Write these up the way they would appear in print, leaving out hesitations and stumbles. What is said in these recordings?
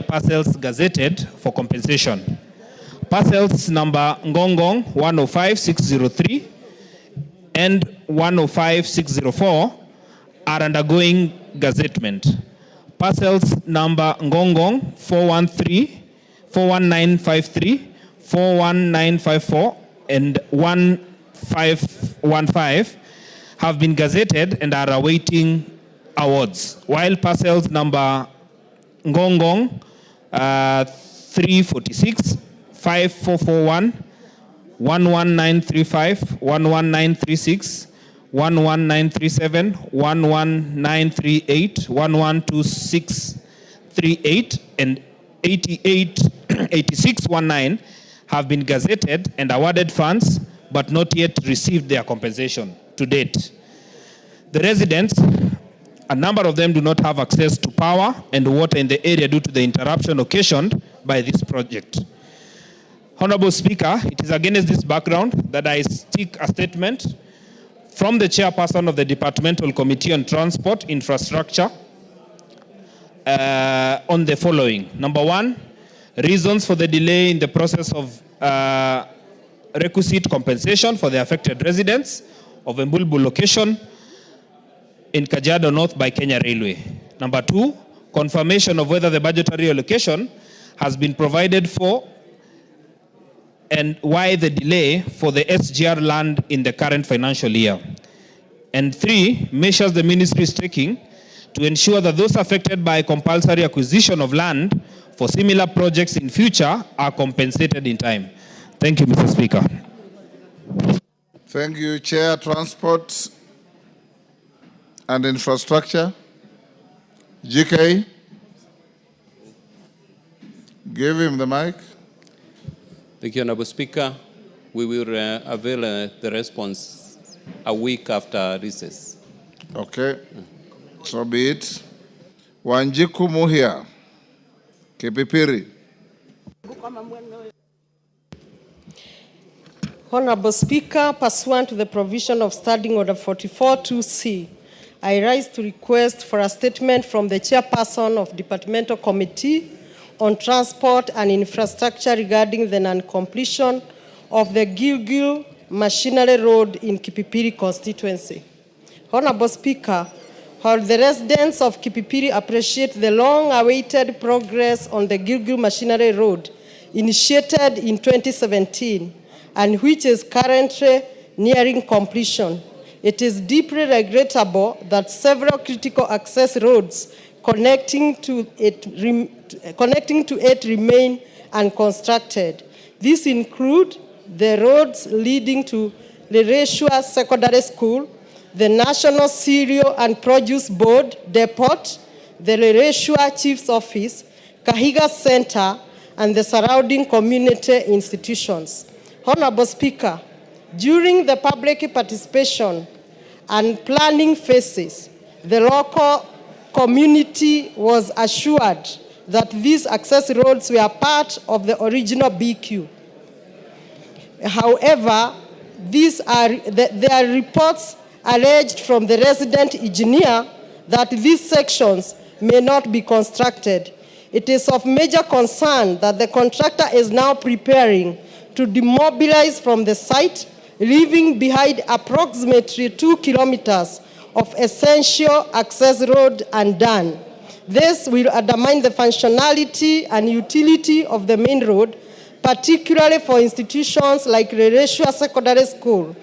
parcels gazetted for compensation. Parcels number Ngongong 105603 and 105604 are undergoing gazettement. Parcels number Ngongong 41953, 41954, and 1515 have been gazetted and are awaiting awards, while parcels number Ngongong 346, 5441, 11935, 11936, 11937, 11938, 112638, and 8619 have been gazetted and awarded funds but not yet received their compensation to date. The residents, a number of them do not have access to power and water in the area due to the interruption occasioned by this project. Honorable Speaker, it is against this background that I seek a statement from the chairperson of the Departmental Committee on Transport Infrastructure on the following. Number one, reasons for the delay in the process of requisite compensation for the affected residents of Embulbu location in Kajiado North by Kenya Railway. Number two, confirmation of whether the budgetary allocation has been provided for and why the delay for the SGR land in the current financial year. And three, measures the ministry is taking to ensure that those affected by compulsory acquisition of land for similar projects in future are compensated in time. Thank you, Mr. Speaker. Thank you, Chair, Transport and Infrastructure. GK, give him the mic. Thank you, Honorable Speaker. We will avail the response a week after recess. Okay, so be it. Wanjiku Muhia, Kipipiri. Honorable Speaker, pursuant to the provision of Standing Order 44-2C, I rise to request for a statement from the Chairperson of Departmental Committee on Transport and Infrastructure regarding the non-completion of the Gilgil Machinery Road in Kipipiri constituency. Honorable Speaker, while the residents of Kipipiri appreciate the long-awaited progress on the Gilgil Machinery Road initiated in 2017 and which is currently nearing completion, it is deeply regrettable that several critical access roads connecting to it remain unconstructed. These include the roads leading to Lereshua Secondary School, the National Cereal and Produce Board Depot, the Lereshua Chief's Office, Kahiga Center, and the surrounding community institutions. Honorable Speaker, during the public participation and planning phases, the local community was assured that these access roads were part of the original BQ. However, there are reports alleged from the resident engineer that these sections may not be constructed. It is of major concern that the contractor is now preparing to demobilize from the site, leaving behind approximately 2 kilometers of essential access road undone. This will undermine the functionality and utility of the main road, particularly for institutions like Lereshua Secondary School.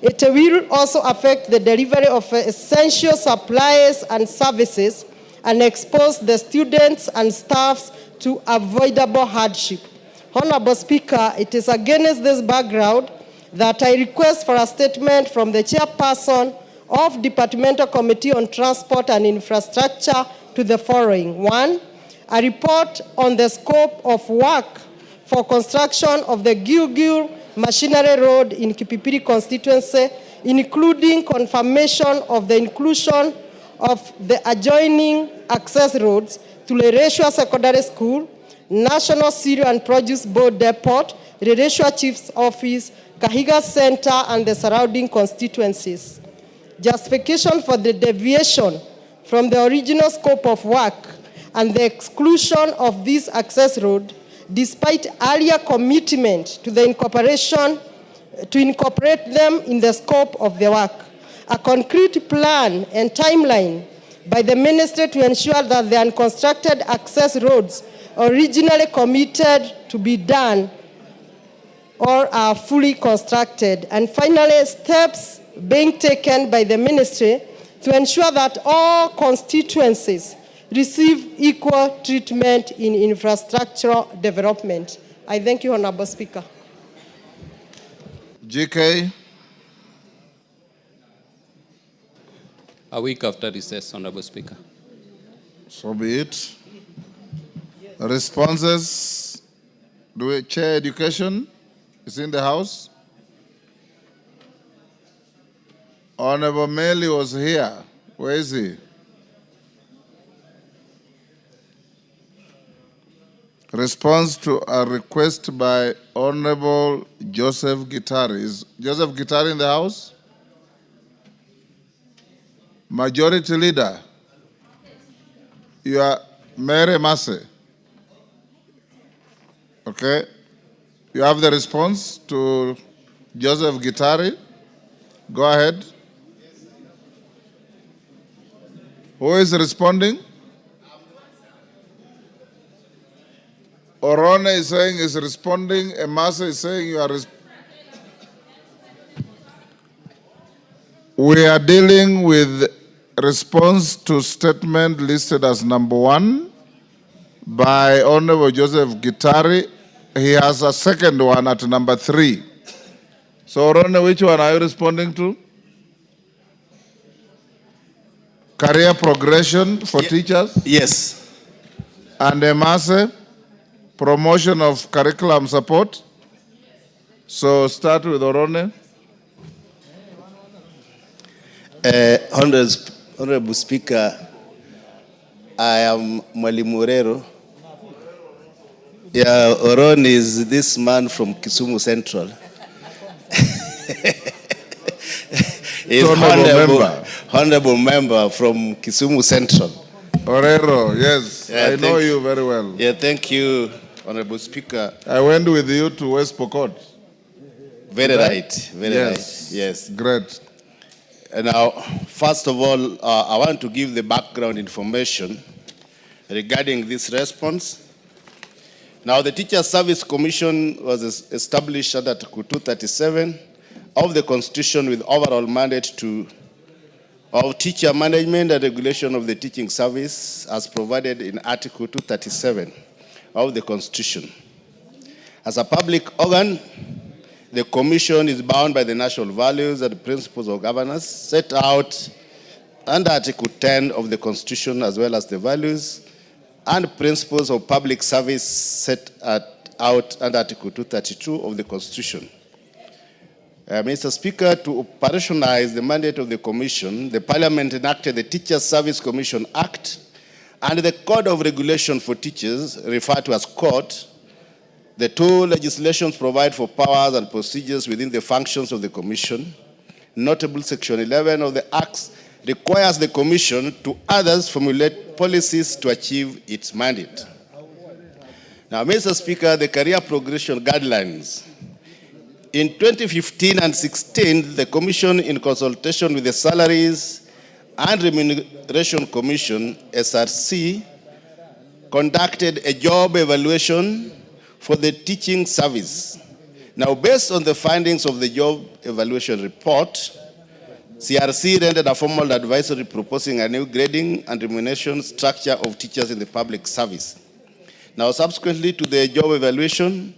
It will also affect the delivery of essential supplies and services and expose the students and staffs to avoidable hardship. Honorable Speaker, it is against this background that I request for a statement from the Chairperson of Departmental Committee on Transport and Infrastructure to the following. One, a report on the scope of work for construction of the Gilgil Machinery Road in Kipipiri constituency, including confirmation of the inclusion of the adjoining access roads to Lereshua Secondary School, National Cereal and Produce Board Depot, Lereshua Chief's Office, Kahiga Center, and the surrounding constituencies. Justification for the deviation from the original scope of work and the exclusion of this access road, despite earlier commitment to incorporate them in the scope of the work. A concrete plan and timeline by the ministry to ensure that the unconstructed access roads originally committed to be done or are fully constructed. And finally, steps being taken by the ministry to ensure that all constituencies receive equal treatment in infrastructural development. I thank you, Honorable Speaker. GK. A week after recess, Honorable Speaker. So be it. Responses. Do we chair education? Is in the house? Honorable Meli was here. Where is he? Response to a request by Honorable Joseph Gitari. Is Joseph Gitari in the house? Majority Leader. You are Mary Massey. Okay. You have the response to Joseph Gitari. Go ahead. Who is responding? Orone is saying is responding. Emasa is saying you are We are dealing with response to statement listed as number 1 by Honorable Joseph Gitari. He has a second one at number 3. So Orone, which one are you responding to? Career progression for teachers? Yes. And Emase? Promotion of curriculum support. So start with Orone. Honorable Speaker, I am Mwalimu Rero. Yeah, Oron is this man from Kisumu Central. He's honorable member from Kisumu Central. Orero, yes, Yeah, I know you very well. Yeah, thank you, Honorable Speaker. I went with you to West Pokot. Very right, very Yes. right. Yes. Great. Now, first of all, I want to give the background information regarding this response. Now, the Teacher Service Commission was established under Article 237 of the Constitution with overall mandate of teacher management and regulation of the teaching service as provided in Article 237 of the Constitution. As a public organ, the Commission is bound by the national values and principles of governance set out under Article 10 of the Constitution, as well as the values and principles of public service set out under Article 232 of the Constitution. Mr. Speaker, to operationalize the mandate of the Commission, the Parliament enacted the Teachers Service Commission Act and the Code of Regulation for Teachers, referred to as CORT. The two legislations provide for powers and procedures within the functions of the Commission. Notable Section 11 of the Act requires the Commission to others formulate policies to achieve its mandate. Now, Mr. Speaker, the career progression guidelines. In 2015 and 16, the Commission, in consultation with the Salaries and Remuneration Commission, SRC, conducted a job evaluation for the teaching service. Now, based on the findings of the job evaluation report, CRC rendered a formal advisory proposing a new grading and remuneration structure of teachers in the public service. Now, subsequently to the job evaluation,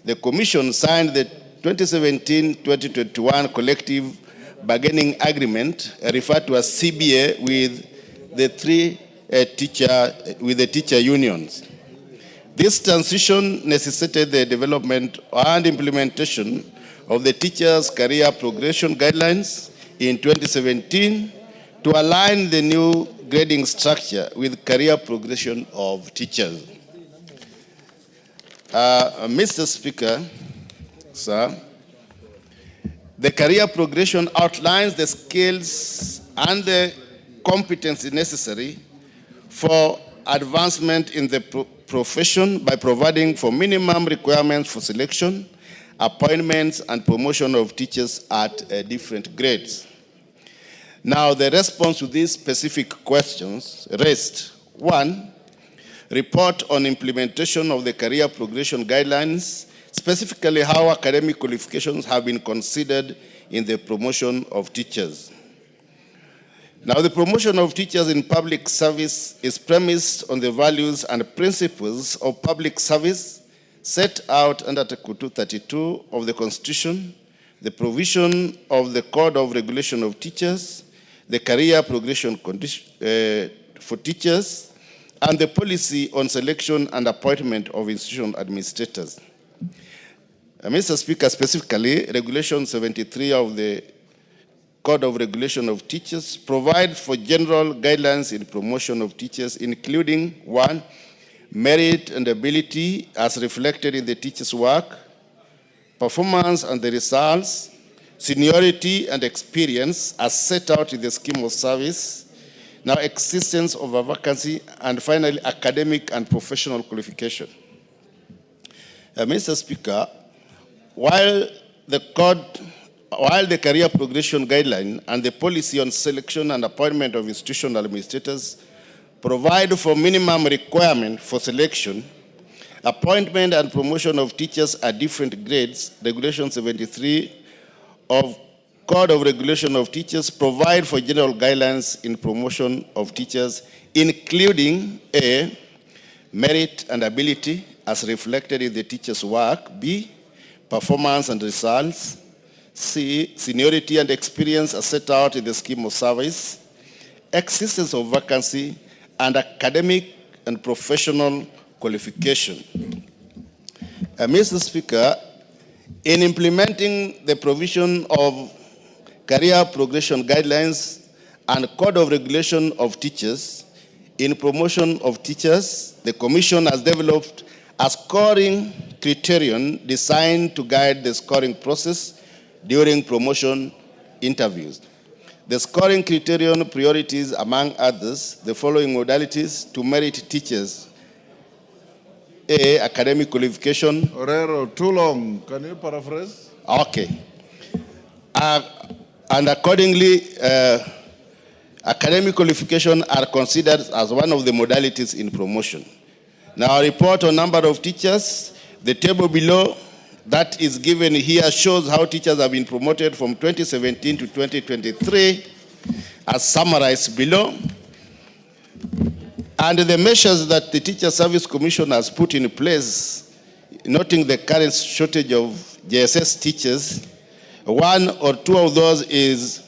the Commission signed the 2017-2021 collective bargaining agreement, referred to as CBA, with the teacher unions. This transition necessitated the development and implementation of the teachers' career progression guidelines in 2017 to align the new grading structure with career progression of teachers. Mr. Speaker, sir, the career progression outlines the skills and the competency necessary for advancement in the profession by providing for minimum requirements for selection, appointments, and promotion of teachers at different grades. Now, the response to these specific questions raised: 1, report on implementation of the career progression guidelines, specifically how academic qualifications have been considered in the promotion of teachers. Now, the promotion of teachers in public service is premised on the values and principles of public service set out under Article 232 of the Constitution, the provision of the Code of Regulation of Teachers, the career progression for teachers, and the policy on selection and appointment of institutional administrators. Mr. Speaker, specifically, Regulation 73 of the Code of Regulation of Teachers provides for general guidelines in promotion of teachers, including 1, merit and ability as reflected in the teacher's work, performance and the results, seniority and experience as set out in the scheme of service, now existence of a vacancy, and finally, academic and professional qualification. Mr. Speaker, while the career progression guideline and the policy on selection and appointment of institutional administrators provide for minimum requirement for selection, appointment and promotion of teachers at different grades, Regulation 73 of Code of Regulation of Teachers provide for general guidelines in promotion of teachers, including A, merit and ability as reflected in the teacher's work, B, performance and results, C, seniority and experience as set out in the scheme of service, existence of vacancy, and academic and professional qualification. Mr. Speaker, in implementing the provision of career progression guidelines and Code of Regulation of Teachers in promotion of teachers, the Commission has developed a scoring criterion designed to guide the scoring process during promotion interviews. The scoring criterion priorities, among others, the following modalities to merit teachers: A, academic qualification. Orero, too long. Can you paraphrase? Okay. And accordingly, academic qualification are considered as one of the modalities in promotion. Now, a report on number of teachers. The table below that is given here shows how teachers have been promoted from 2017 to 2023, as summarized below. And the measures that the Teacher Service Commission has put in place, noting the current shortage of JSS teachers, 1 or 2 of those is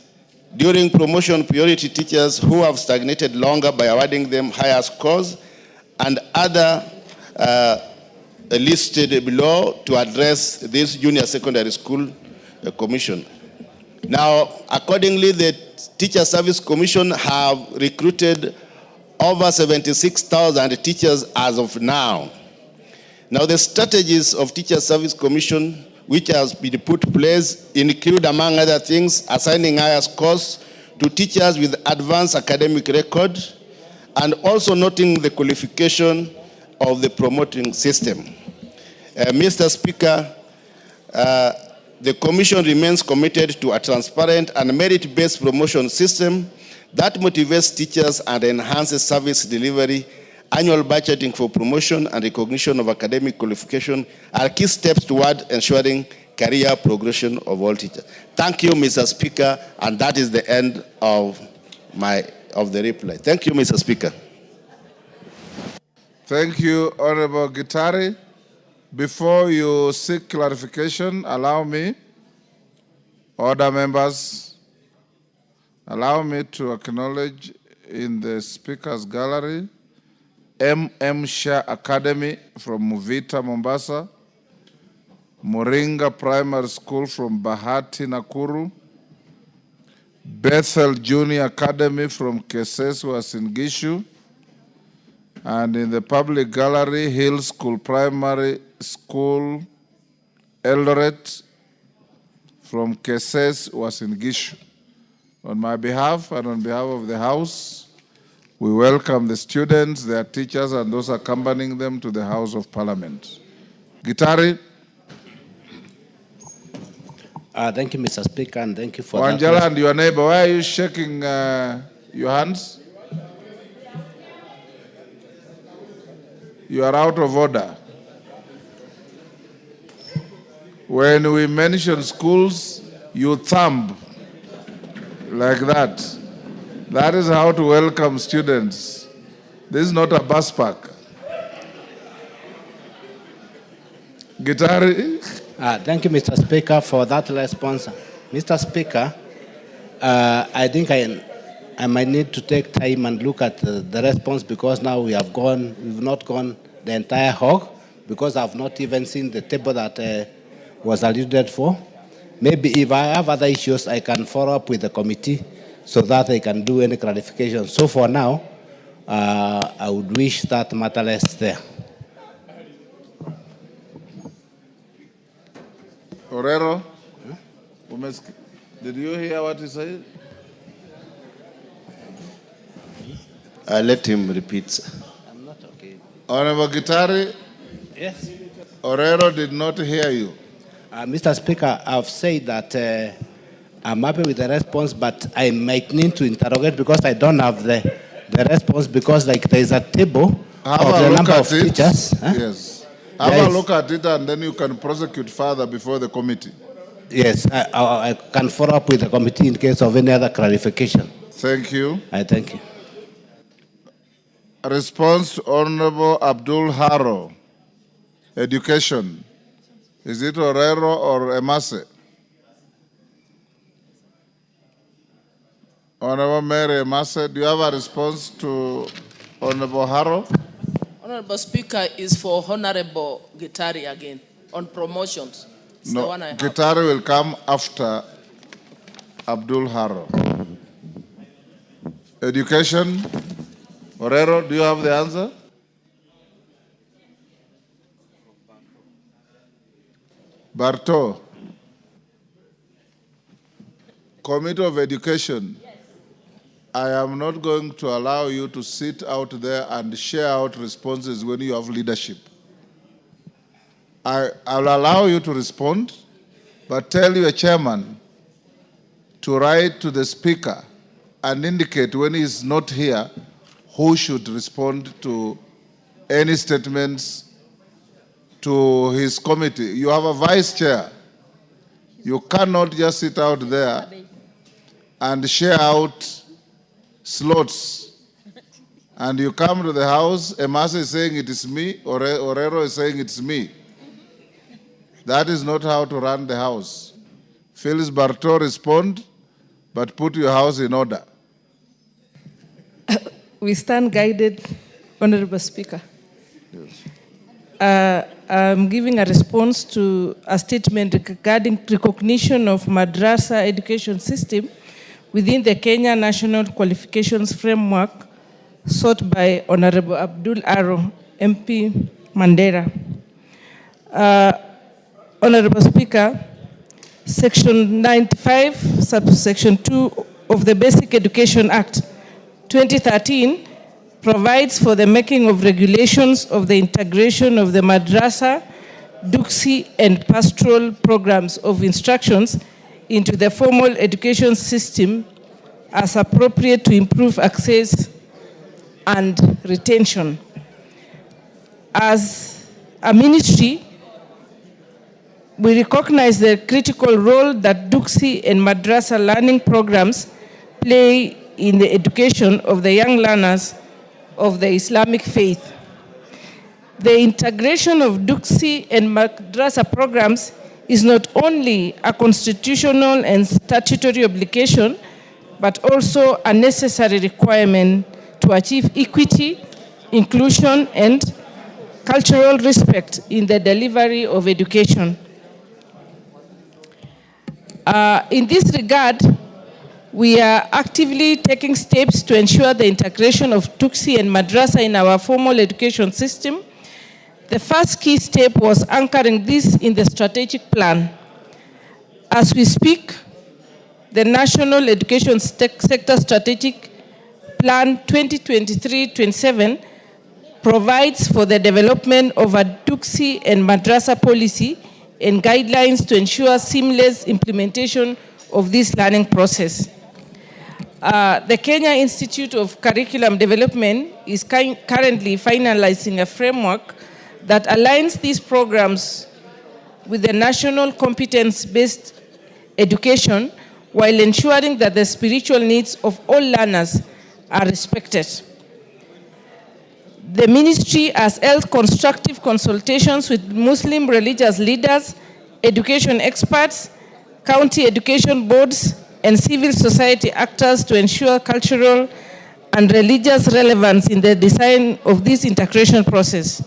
during promotion priority teachers who have stagnated longer by awarding them higher scores, and other listed below to address this junior secondary school commission. Now, accordingly, the Teacher Service Commission have recruited over 76,000 teachers as of now. Now, the strategies of Teacher Service Commission which has been put in place include, among other things, assigning higher scores to teachers with advanced academic record, and also noting the qualification of the promoting system. Mr. Speaker, the Commission remains committed to a transparent and merit-based promotion system that motivates teachers and enhances service delivery. Annual budgeting for promotion and recognition of academic qualification are key steps toward ensuring career progression of all teachers. Thank you, Mr. Speaker, and that is the end of the reply. Thank you, Mr. Speaker. Thank you, Honorable Gitari. Before you seek clarification, allow me, order members, allow me to acknowledge in the Speaker's gallery M.M. Shah Academy from Muvita, Mombasa, Moringa Primary School from Bahati, Nakuru, Bethel Junior Academy from Keses, Uasin Gishu, and in the public gallery, Hill School Primary School, Eldoret, from Keses, Uasin Gishu. On my behalf and on behalf of the House, We welcome the students, their teachers, and those accompanying them to the House of Parliament. Gitari. Thank you, Mr. Speaker, and thank you for Wanjala and your neighbor, why are you shaking your hands? You are out of order. When we mention schools, you thumb like that. That is how to welcome students. This is not a bus park. Gitari. Thank you, Mr. Speaker, for that response. Mr. Speaker, I think I might need to take time and look at the response, because now we've not gone the entire hog, because I've not even seen the table that was alluded for. Maybe if I have other issues, I can follow up with the committee so that they can do any clarification. So for now, I would wish that matter less there. Orero, did you hear what he said? Let him repeat. I'm not okay. Honorable Gitari, Yes. Orero did not hear you. Mr. Speaker, I've said that I'm happy with the response, but I might need to interrogate because I don't have the response, because like there is a table of the number of teachers. Huh? Yes. Have a look at it and then you can prosecute further before the committee. Yes, I can follow up with the committee in case of any other clarification. Thank you. I thank you. A response to Honorable Abdul Haro. Education. Is it Orero or Emase? Honorable Mary Emase, do you have a response to Honorable Haro? Honorable Speaker, is for Honorable Gitari again on promotions. It's the No, one I have. Gitari will come after Abdul Haro. Education. Orero, do you have the answer? Barto. Committee of Education. I am not going to allow you to sit out there and share out responses when you have leadership. I'll allow you to respond, but tell your chairman to write to the speaker and indicate when he is not here who should respond to any statements to his committee. You have a vice chair. You cannot just sit out there and share out slots. And you come to the house, Emase is saying it is me, Orero is saying it's me. That is not how to run the house. Phyllis Barto, respond, but put your house in order. We stand guided, Honorable Speaker. I'm giving a response to a statement regarding recognition of madrasa education system within the Kenya National Qualifications Framework sought by Honorable Abdul Haro, MP Mandera. Honorable Speaker, Section 95, subsection 2 of the Basic Education Act 2013 provides for the making of regulations of the integration of the madrasa, duksi, and pastoral programs of instructions into the formal education system as appropriate to improve access and retention. As a ministry, we recognize the critical role that duksi and madrasa learning programs play in the education of the young learners of the Islamic faith. The integration of duksi and madrasa programs is not only a constitutional and statutory obligation, but also a necessary requirement to achieve equity, inclusion, and cultural respect in the delivery of education. In this regard, we are actively taking steps to ensure the integration of duksi and madrasa in our formal education system. The first key step was anchoring this in the strategic plan. As we speak, the National Education Sector Strategic Plan 2023-27 provides for the development of a Duksi and Madrasa policy and guidelines to ensure seamless implementation of this learning process. The Kenya Institute of Curriculum Development is currently finalizing a framework that aligns these programs with the national competence-based education while ensuring that the spiritual needs of all learners are respected. The ministry has held constructive consultations with Muslim religious leaders, education experts, county education boards, and civil society actors to ensure cultural and religious relevance in the design of this integration process.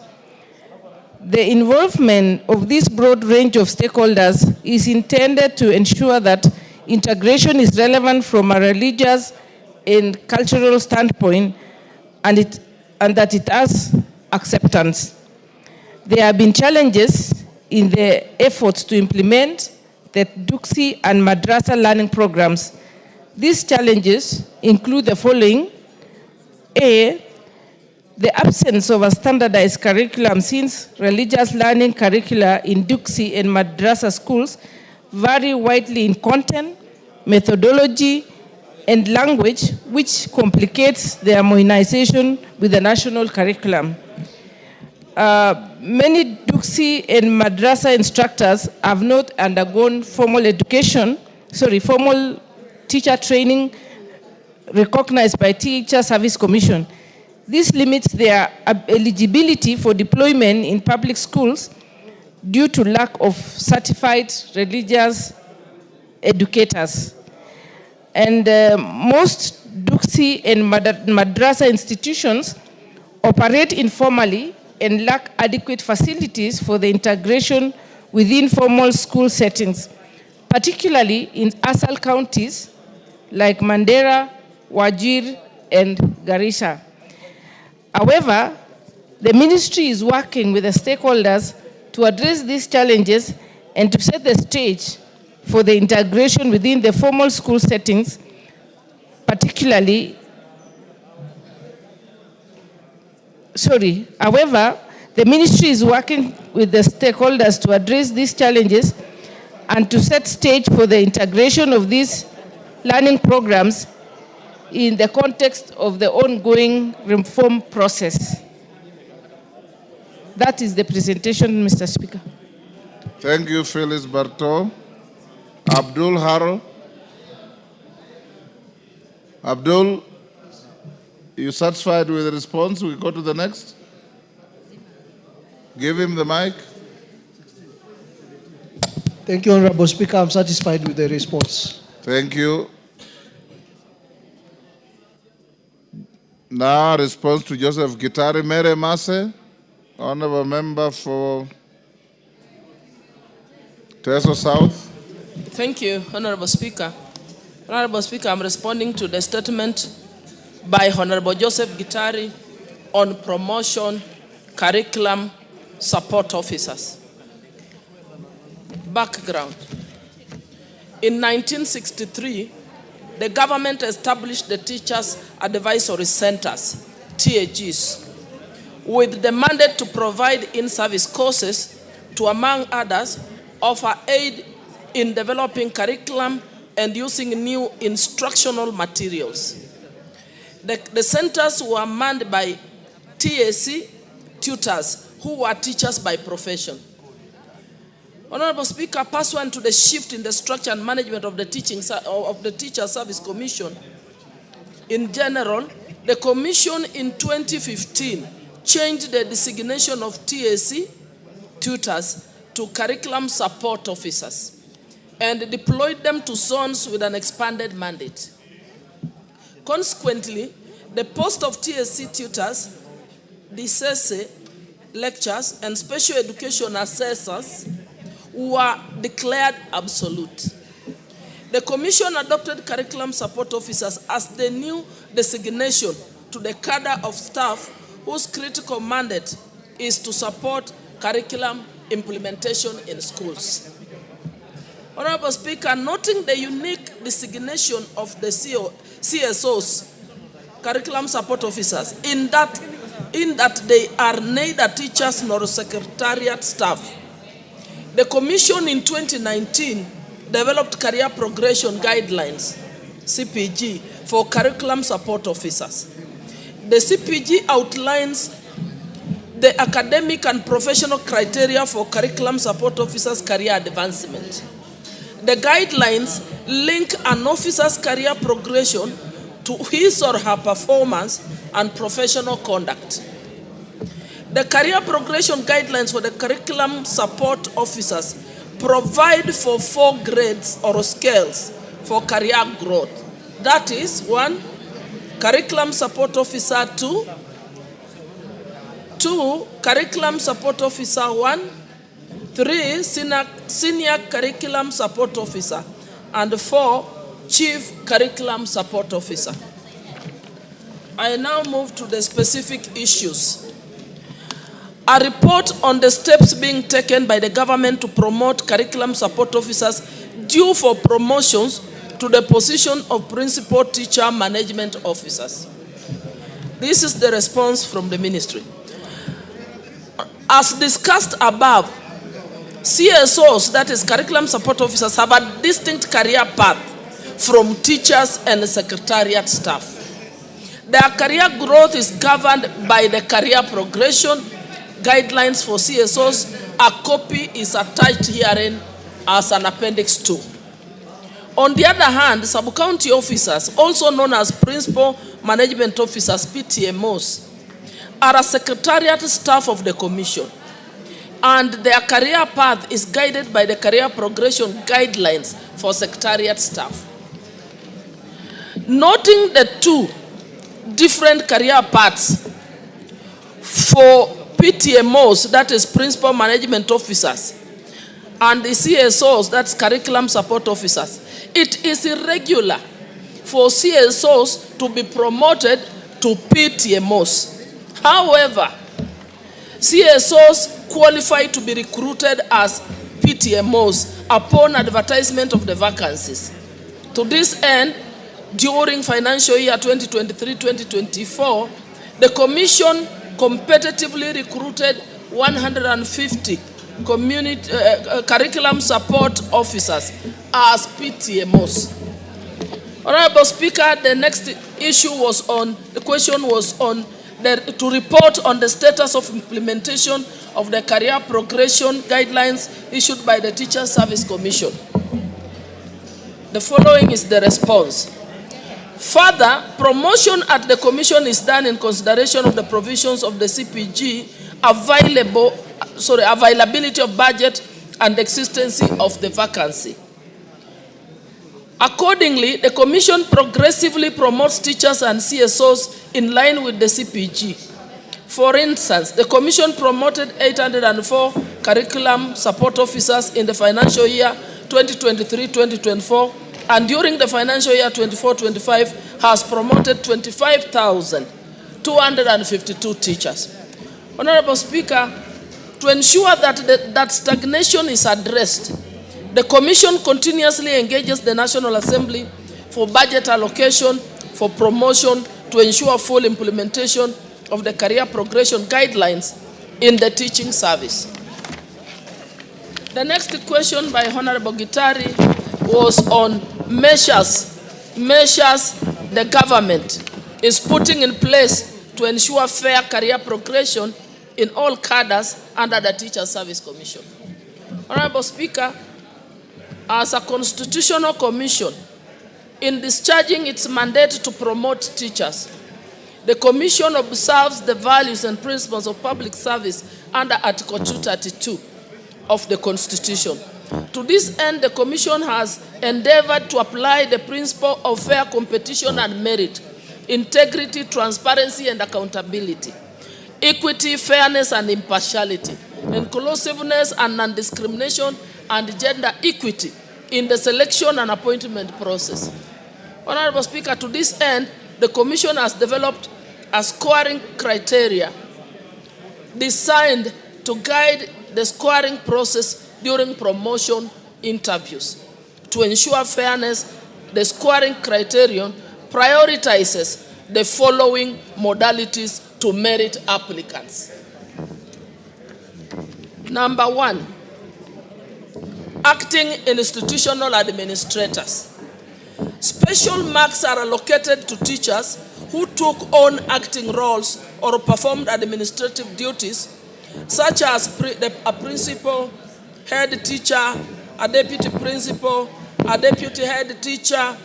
The involvement of this broad range of stakeholders is intended to ensure that integration is relevant from a religious and cultural standpoint and that it has acceptance. There have been challenges in the efforts to implement the Duksi and Madrasa learning programs. These challenges include the following. A, the absence of a standardized curriculum, since religious learning curricula in Duksi and Madrasa schools vary widely in content, methodology, and language, which complicates the harmonization with the national curriculum. Many Duksi and Madrasa instructors have not undergone formal teacher training recognized by Teacher Service Commission. This limits their eligibility for deployment in public schools due to lack of certified religious educators. And most Duksi and Madrasa institutions operate informally and lack adequate facilities for the integration within formal school settings, particularly in ASAL counties like Mandera, Wajir, and Garissa. However, the ministry is working with the stakeholders to address these challenges and to set the stage for the integration within the formal school settings, However, the ministry is working with the stakeholders to address these challenges and to set stage for the integration of these learning programs in the context of the ongoing reform process. That is the presentation, Mr. Speaker. Thank you, Phyllis Barto. Abdul Haro. Abdul, you satisfied with the response? We go to the next. Give him the mic. Thank you, Honorable Speaker. I'm satisfied with the response. Thank you. Now, response to Joseph Gitari. Mere Mase, Honorable Member for Teso South. Thank you, Honorable Speaker. Honorable Speaker, I'm responding to the statement by Honorable Joseph Gitari on promotion, curriculum, support officers. Background. In 1963, the government established the Teachers Advisory Centers, TAGs, with the mandate to provide in-service courses to, among others, offer aid in developing curriculum and using new instructional materials. The centers were manned by TAC tutors who were teachers by profession. Honorable Speaker, pursuant to the shift in the structure and management of the Teacher Service Commission, in general, the Commission in 2015 changed the designation of TAC tutors to curriculum support officers and deployed them to zones with an expanded mandate. Consequently, the post of TAC tutors, DCC lecturers, and special education assessors were declared absolute. The Commission adopted curriculum support officers as the new designation to the cadre of staff whose critical mandate is to support curriculum implementation in schools. Honorable Speaker, noting the unique designation of the CSOs curriculum support officers in that they are neither teachers nor secretariat staff. The Commission in 2019 developed career progression guidelines, CPG, for curriculum support officers. The CPG outlines the academic and professional criteria for curriculum support officers' career advancement. The guidelines link an officer's career progression to his or her performance and professional conduct. The career progression guidelines for the curriculum support officers provide for 4 grades or scales for career growth. That is 1, curriculum support officer 2, 2, curriculum support officer 1, 3, senior curriculum support officer, and 4, chief curriculum support officer. I now move to the specific issues. A report on the steps being taken by the government to promote curriculum support officers due for promotions to the position of principal teacher management officers. This is the response from the ministry. As discussed above, CSOs, that is curriculum support officers, have a distinct career path from teachers and secretariat staff. Their career growth is governed by the career progression guidelines for CSOs. A copy is attached herein as an appendix 2. On the other hand, sub-county officers, also known as principal management officers, PTMOs, are a secretariat staff of the commission, and their career path is guided by the career progression guidelines for secretariat staff. Noting the 2 different career paths for PTMOs, that is principal management officers, and the CSOs, that's curriculum support officers, it is irregular for CSOs to be promoted to PTMOs. However, CSOs qualify to be recruited as PTMOs upon advertisement of the vacancies. To this end, during financial year 2023-2024, the Commission competitively recruited 150 curriculum support officers as PTMOs. Honorable Speaker, the next issue was on, the question was on to report on the status of implementation of the career progression guidelines issued by the Teacher Service Commission. The following is the response. Further, promotion at the Commission is done in consideration of the provisions of the CPG, availability of budget, and existence of the vacancy. Accordingly, the Commission progressively promotes teachers and CSOs in line with the CPG. For instance, the Commission promoted 804 curriculum support officers in the financial year 2023-2024, and during the financial year 24-25 has promoted 25,252 teachers. Honorable Speaker, to ensure that stagnation is addressed, the Commission continuously engages the National Assembly for budget allocation, for promotion, to ensure full implementation of the career progression guidelines in the teaching service. The next question by Honorable Gitari was on measures the government is putting in place to ensure fair career progression in all cadres under the Teacher Service Commission. Honorable Speaker, as a constitutional commission, in discharging its mandate to promote teachers, the Commission observes the values and principles of public service under Article 232 of the Constitution. To this end, the Commission has endeavored to apply the principle of fair competition and merit, integrity, transparency, and accountability, equity, fairness, and impartiality, inclusiveness and non-discrimination, and gender equity in the selection and appointment process. Honorable Speaker, to this end, the Commission has developed a scoring criteria designed to guide the scoring process during promotion interviews. To ensure fairness, the scoring criterion prioritizes the following modalities to merit applicants. Number 1, acting institutional administrators. Special marks are allocated to teachers who took on acting roles or performed administrative duties, such as a principal, head teacher, a deputy principal, a deputy head teacher,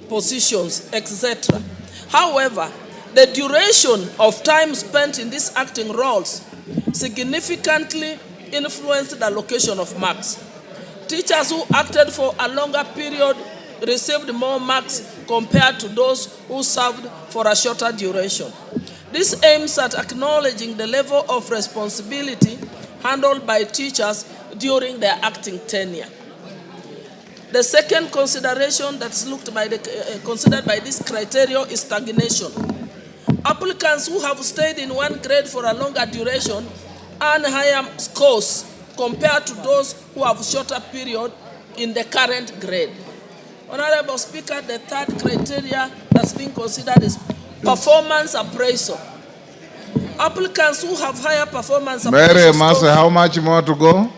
positions, etc. However, the duration of time spent in these acting roles significantly influenced the allocation of marks. Teachers who acted for a longer period received more marks compared to those who served for a shorter duration. This aims at acknowledging the level of responsibility handled by teachers during their acting tenure. The second consideration that's considered by this criteria is stagnation. Applicants who have stayed in one grade for a longer duration earn higher scores compared to those who have shorter period in the current grade. Honorable Speaker, the third criteria that's being considered is performance appraisal. Applicants who have higher performance appraisal Mary Masa, how much more to go?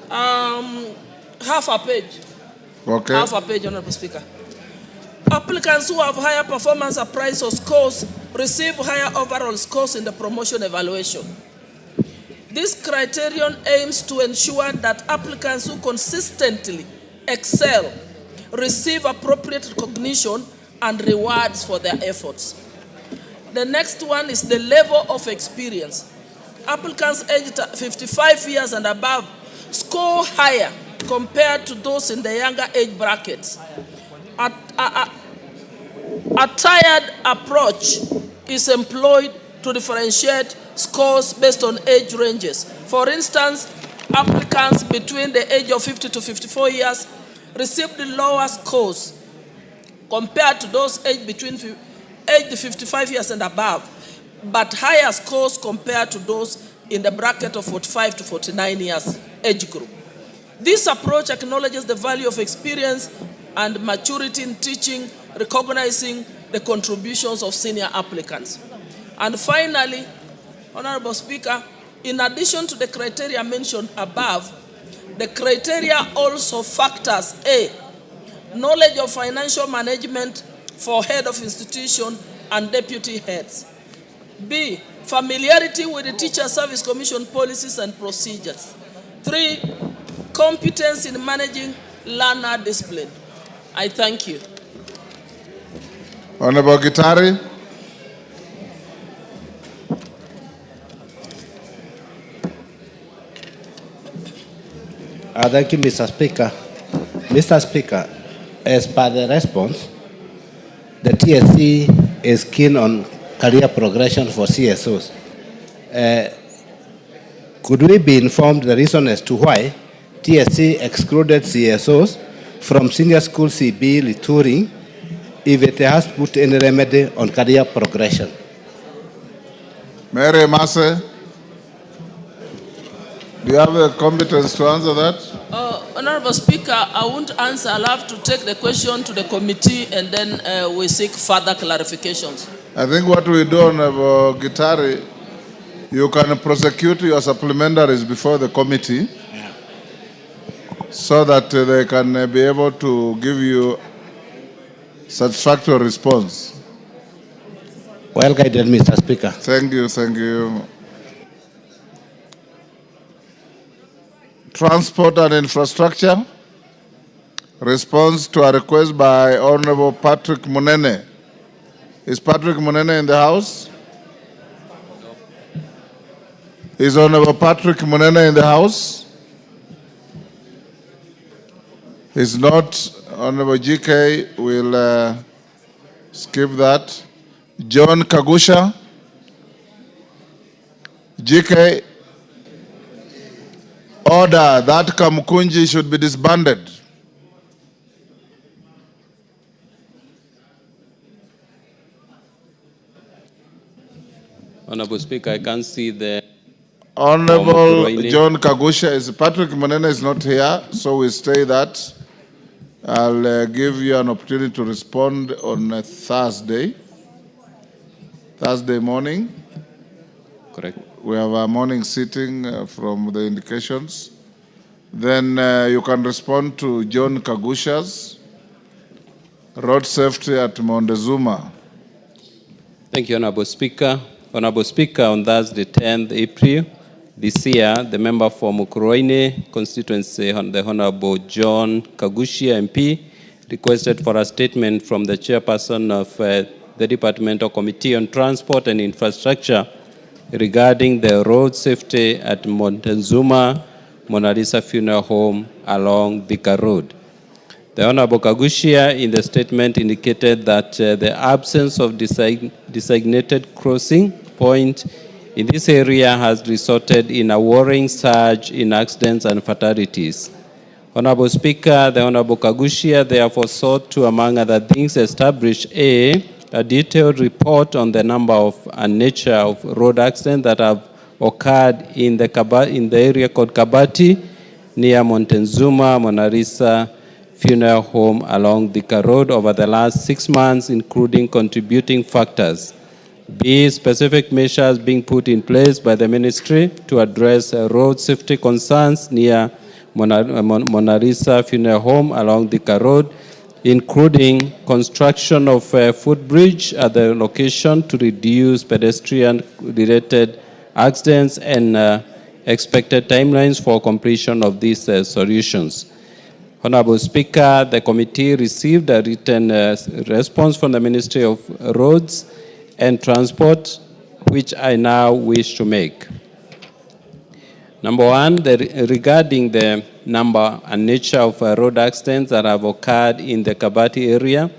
Half a page. Okay. Half a page, Honorable Speaker. Applicants who have higher performance appraisal scores receive higher overall scores in the promotion evaluation. This criterion aims to ensure that applicants who consistently excel receive appropriate recognition and rewards for their efforts. The next one is the level of experience. Applicants aged 55 years and above score higher compared to those in the younger age brackets. A tiered approach is employed to differentiate scores based on age ranges. For instance, applicants between the age of 50 to 54 years received the lower scores compared to those aged between 55 years and above, but higher scores compared to those in the bracket of 45 to 49 years age group. This approach acknowledges the value of experience and maturity in teaching, recognizing the contributions of senior applicants. And finally, Honorable Speaker, in addition to the criteria mentioned above, the criteria also factors A, knowledge of financial management for head of institution and deputy heads. B, familiarity with the Teacher Service Commission policies and procedures. 3, competence in managing learner discipline. I thank you. Honorable Gitari. Thank you, Mr. Speaker. Mr. Speaker, as per the response, the TSC is keen on career progression for CSOs. Could we be informed the reason as to why TSC excluded CSOs from senior school CB Lituri if it has put any remedy on career progression? Mary Mase, do you have the competence to answer that? Honorable Speaker, I won't answer. I'll have to take the question to the committee and then we seek further clarifications. I think what we do, Honorable Gitari, you can prosecute your supplementaries before the committee so that they can be able to give you satisfactory response. Well guided, Mr. Speaker. Thank you, thank you. Transport and infrastructure. Response to a request by Honorable Patrick Munene. Is Patrick Munene in the house? Is Honorable Patrick Munene in the house? Is not. Honorable GK will skip that. John Kagusha. GK. Order that Kamukunji should be disbanded. Honorable Speaker, I can't see the... Honorable John Kagusha is Patrick Munene is not here, so we stay that. I'll give you an opportunity to respond on a Thursday. Thursday morning. Correct. We have a morning sitting from the indications. Then you can respond to John Kagusha's road safety at Montezuma. Thank you, Honorable Speaker. Honorable Speaker, on Thursday, 10th April this year, the member for Mukurweini constituency, the Honorable John Kagushia MP, requested for a statement from the chairperson of the Departmental Committee on Transport and Infrastructure regarding the road safety at Montezuma Mona Lisa Funeral Home along Thika Road. The Honorable Kagushia in the statement indicated that the absence of designated crossing point in this area has resulted in a worrying surge in accidents and fatalities. Honorable Speaker, the Honorable Kagushia therefore sought to, among other things, establish a detailed report on the number of and nature of road accidents that have occurred in the area called Kabati near Montezuma Mona Lisa Funeral Home along Thika Road over the last 6 months, including contributing factors. B, specific measures being put in place by the ministry to address road safety concerns near Mona Lisa Funeral Home along Thika Road, including construction of a footbridge at the location to reduce pedestrian-related accidents and expected timelines for completion of these solutions. Honorable Speaker, the committee received a written response from the Ministry of Roads and Transport, which I now wish to make. Number one, regarding the number and nature of road accidents that have occurred in the Kabati area,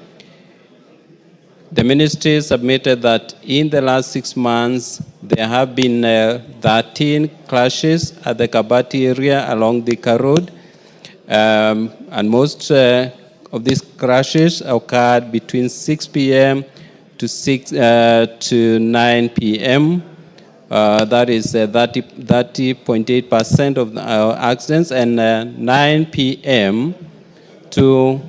the ministry submitted that in the last 6 months, there have been 13 crashes at the Kabati area along Thika Road, and most of these crashes occurred between 6 p.m. to 9 p.m. That is 30.8% of accidents, and 9 p.m. to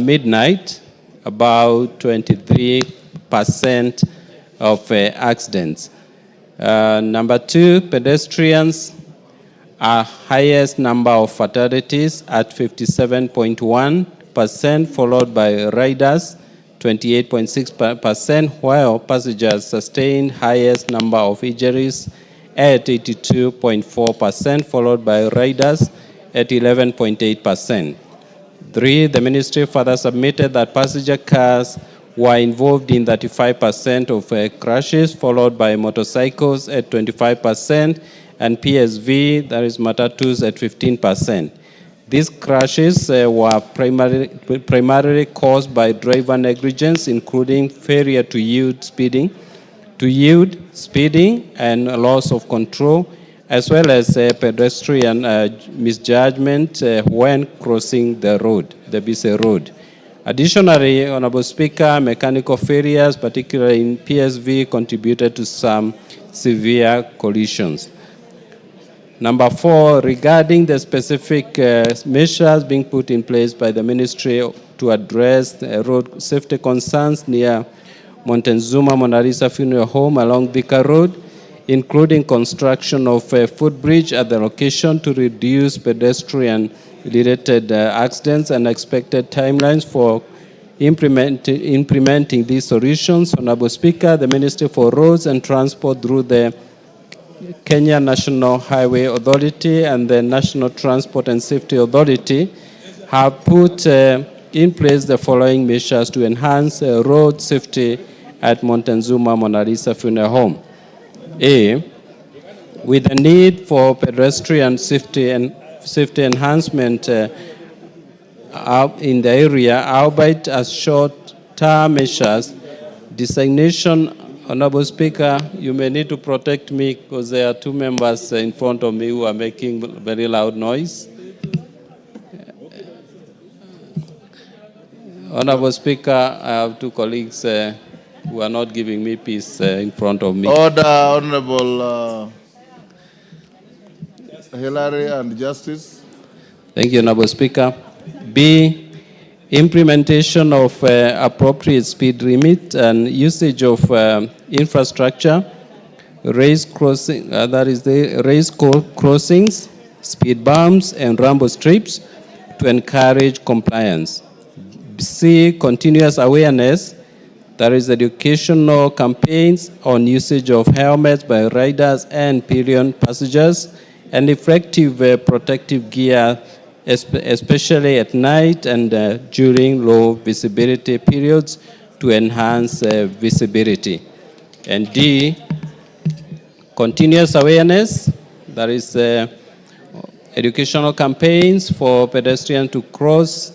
midnight, about 23% of accidents. Number two, pedestrians are highest number of fatalities at 57.1%, followed by riders 28.6%, while passengers sustained highest number of injuries at 82.4%, followed by riders at 11.8%. 3, the ministry further submitted that passenger cars were involved in 35% of crashes, followed by motorcycles at 25%, and PSV, that is matatus, at 15%. These crashes were primarily caused by driver negligence, including failure to yield speeding, and loss of control, as well as pedestrian misjudgment when crossing the road, the BC road. Additionally, Honorable Speaker, mechanical failures, particularly in PSV, contributed to some severe collisions. Number 4, regarding the specific measures being put in place by the ministry to address road safety concerns near Montezuma Mona Lisa Funeral Home along Thika Road, including construction of a footbridge at the location to reduce pedestrian-related accidents and expected timelines for implementing these solutions. Honorable Speaker, the Ministry for Roads and Transport through the Kenya National Highway Authority and the National Transport and Safety Authority have put in place the following measures to enhance road safety at Montezuma Mona Lisa Funeral Home. A, with the need for pedestrian safety enhancement in the area, albeit as short-term measures, designation. Honorable Speaker, you may need to protect me because there are 2 members in front of me who are making very loud noise. Honorable Speaker, I have 2 colleagues who are not giving me peace in front of me. Order, Honorable Hillary and Justice. Thank you, Honorable Speaker. B, implementation of appropriate speed limit and usage of infrastructure, raised crossings, speed bumps, and rumble strips to encourage compliance. C, continuous awareness, that is educational campaigns on usage of helmets by riders and pillion passengers, and effective protective gear, especially at night and during low visibility periods to enhance visibility. And D, continuous awareness, that is educational campaigns for pedestrians to cross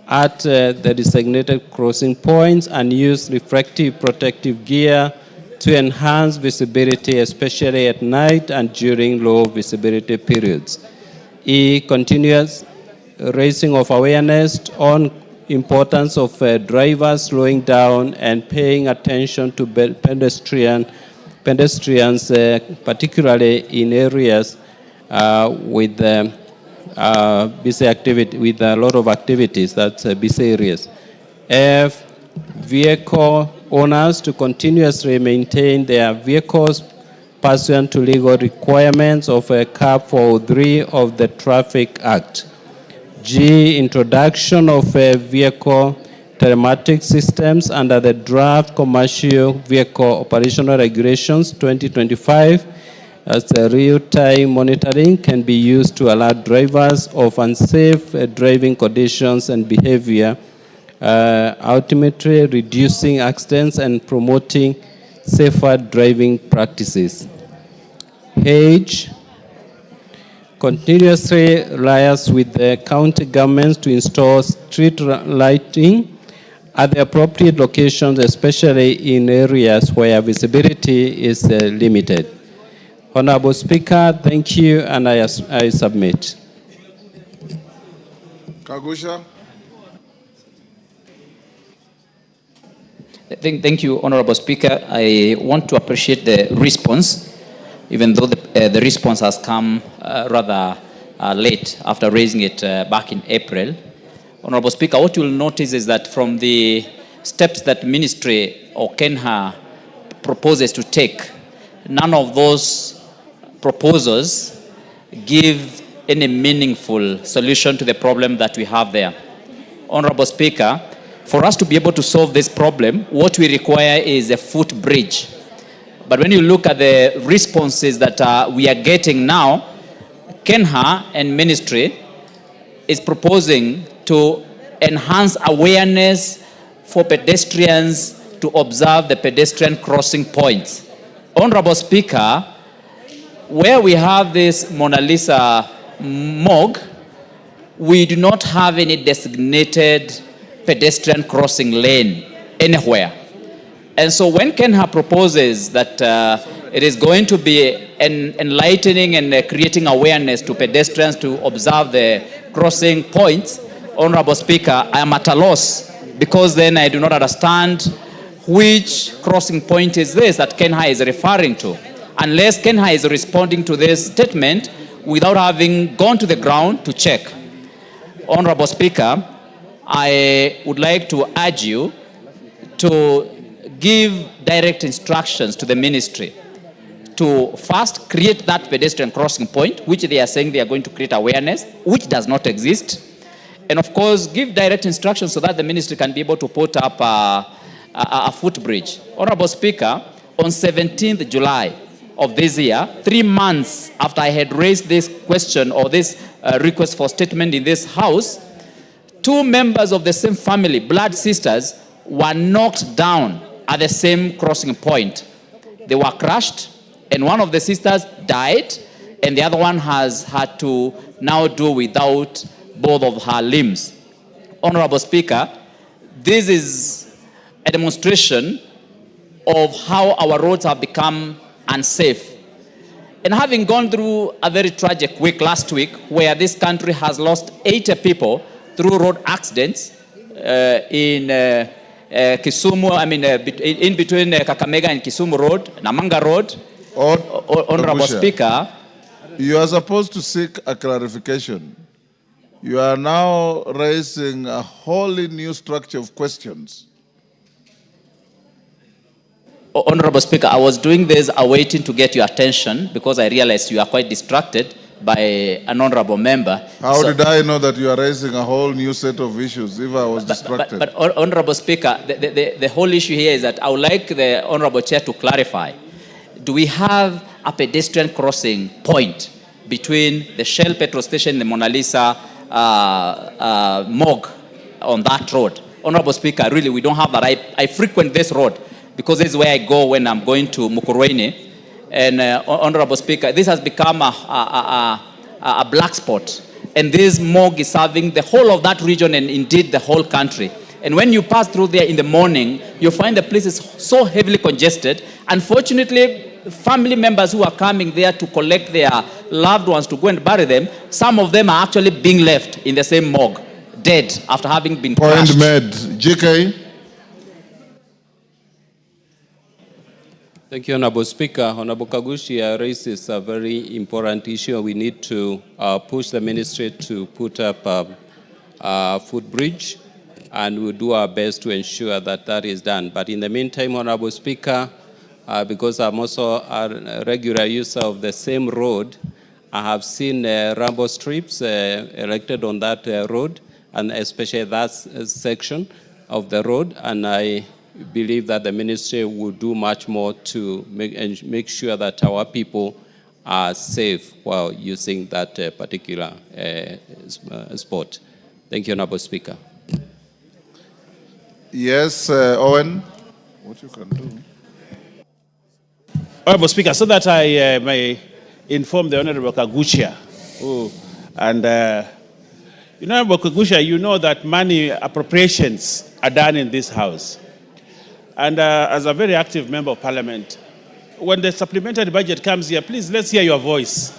at the designated crossing points and use reflective protective gear to enhance visibility, especially at night and during low visibility periods. E, continuous raising of awareness on importance of drivers slowing down and paying attention to pedestrians, particularly in areas with busy activity, with a lot of activities, that's busy areas. F, vehicle owners to continuously maintain their vehicles pursuant to legal requirements of Cap 403 of the Traffic Act. G, introduction of vehicle telematic systems under the draft Commercial Vehicle Operational Regulations 2025, as the real-time monitoring can be used to alert drivers of unsafe driving conditions and behavior, ultimately reducing accidents and promoting safer driving practices. H, continuously liaise with the county governments to install street lighting at the appropriate locations, especially in areas where visibility is limited. Honorable Speaker, thank you, and I submit. Kagusha. Thank you, Honorable Speaker. I want to appreciate the response, even though the response has come rather late after raising it back in April. Honorable Speaker, what you will notice is that from the steps that Ministry or KENHA proposes to take, none of those proposals give any meaningful solution to the problem that we have there. Honorable Speaker, for us to be able to solve this problem, what we require is a footbridge. But when you look at the responses that we are getting now, KENHA and Ministry is proposing to enhance awareness for pedestrians to observe the pedestrian crossing points. Honorable Speaker, where we have this Mona Lisa morgue, we do not have any designated pedestrian crossing lane anywhere. And so when KENHA proposes that it is going to be enlightening and creating awareness to pedestrians to observe the crossing points, Honorable Speaker, I am at a loss, because then I do not understand which crossing point is this that KENHA is referring to, unless KENHA is responding to this statement without having gone to the ground to check. Honorable Speaker, I would like to urge you to give direct instructions to the ministry to first create that pedestrian crossing point, which they are saying they are going to create awareness, which does not exist. And of course, give direct instructions so that the ministry can be able to put up a footbridge. Honorable Speaker, on 17th July of this year, 3 months after I had raised this question or this request for statement in this house, 2 members of the same family, blood sisters, were knocked down at the same crossing point. They were crushed, and one of the sisters died, and the other one has had to now do without both of her limbs. Honorable Speaker, this is a demonstration of how our roads have become unsafe. And having gone through a very tragic week last week, where this country has lost 80 people through road accidents in Kisumu, in between Kakamega and Kisumu Road, Namanga Road. Honorable Speaker, you are supposed to seek a clarification. You are now raising a wholly new structure of questions. Honorable Speaker, I was doing this awaiting to get your attention because I realized you are quite distracted by an honorable member. How did I know that you are raising a whole new set of issues if I was distracted? But Honorable Speaker, the whole issue here is that I would like the Honorable Chair to clarify. Do we have a pedestrian crossing point between the Shell petrol station and the Mona Lisa morgue on that road? Honorable Speaker, really, we don't have that. I frequent this road because this is where I go when I'm going to Mukurweini. And Honorable Speaker, this has become a black spot. And this morgue is serving the whole of that region and indeed the whole country. And when you pass through there in the morning, you find the place is so heavily congested. Unfortunately, family members who are coming there to collect their loved ones to go and bury them, some of them are actually being left in the same morgue, dead after having been crushed. Point made. GK. Thank you, Honorable Speaker. Honorable Kagushia raises a very important issue. We need to push the ministry to put up a footbridge, and we'll do our best to ensure that that is done. But in the meantime, Honorable Speaker, because I'm also a regular user of the same road, I have seen rambo strips erected on that road, and especially that section of the road, and I believe that the ministry will do much more to make sure that our people are safe while using that particular spot. Thank you, Honorable Speaker. Yes, Owen. What you can do? Honorable Speaker, so that I may inform the Honorable Kagushia. Honorable Kagushia, you know that money appropriations are done in this House. And as a very active member of Parliament, when the supplementary budget comes here, please let's hear your voice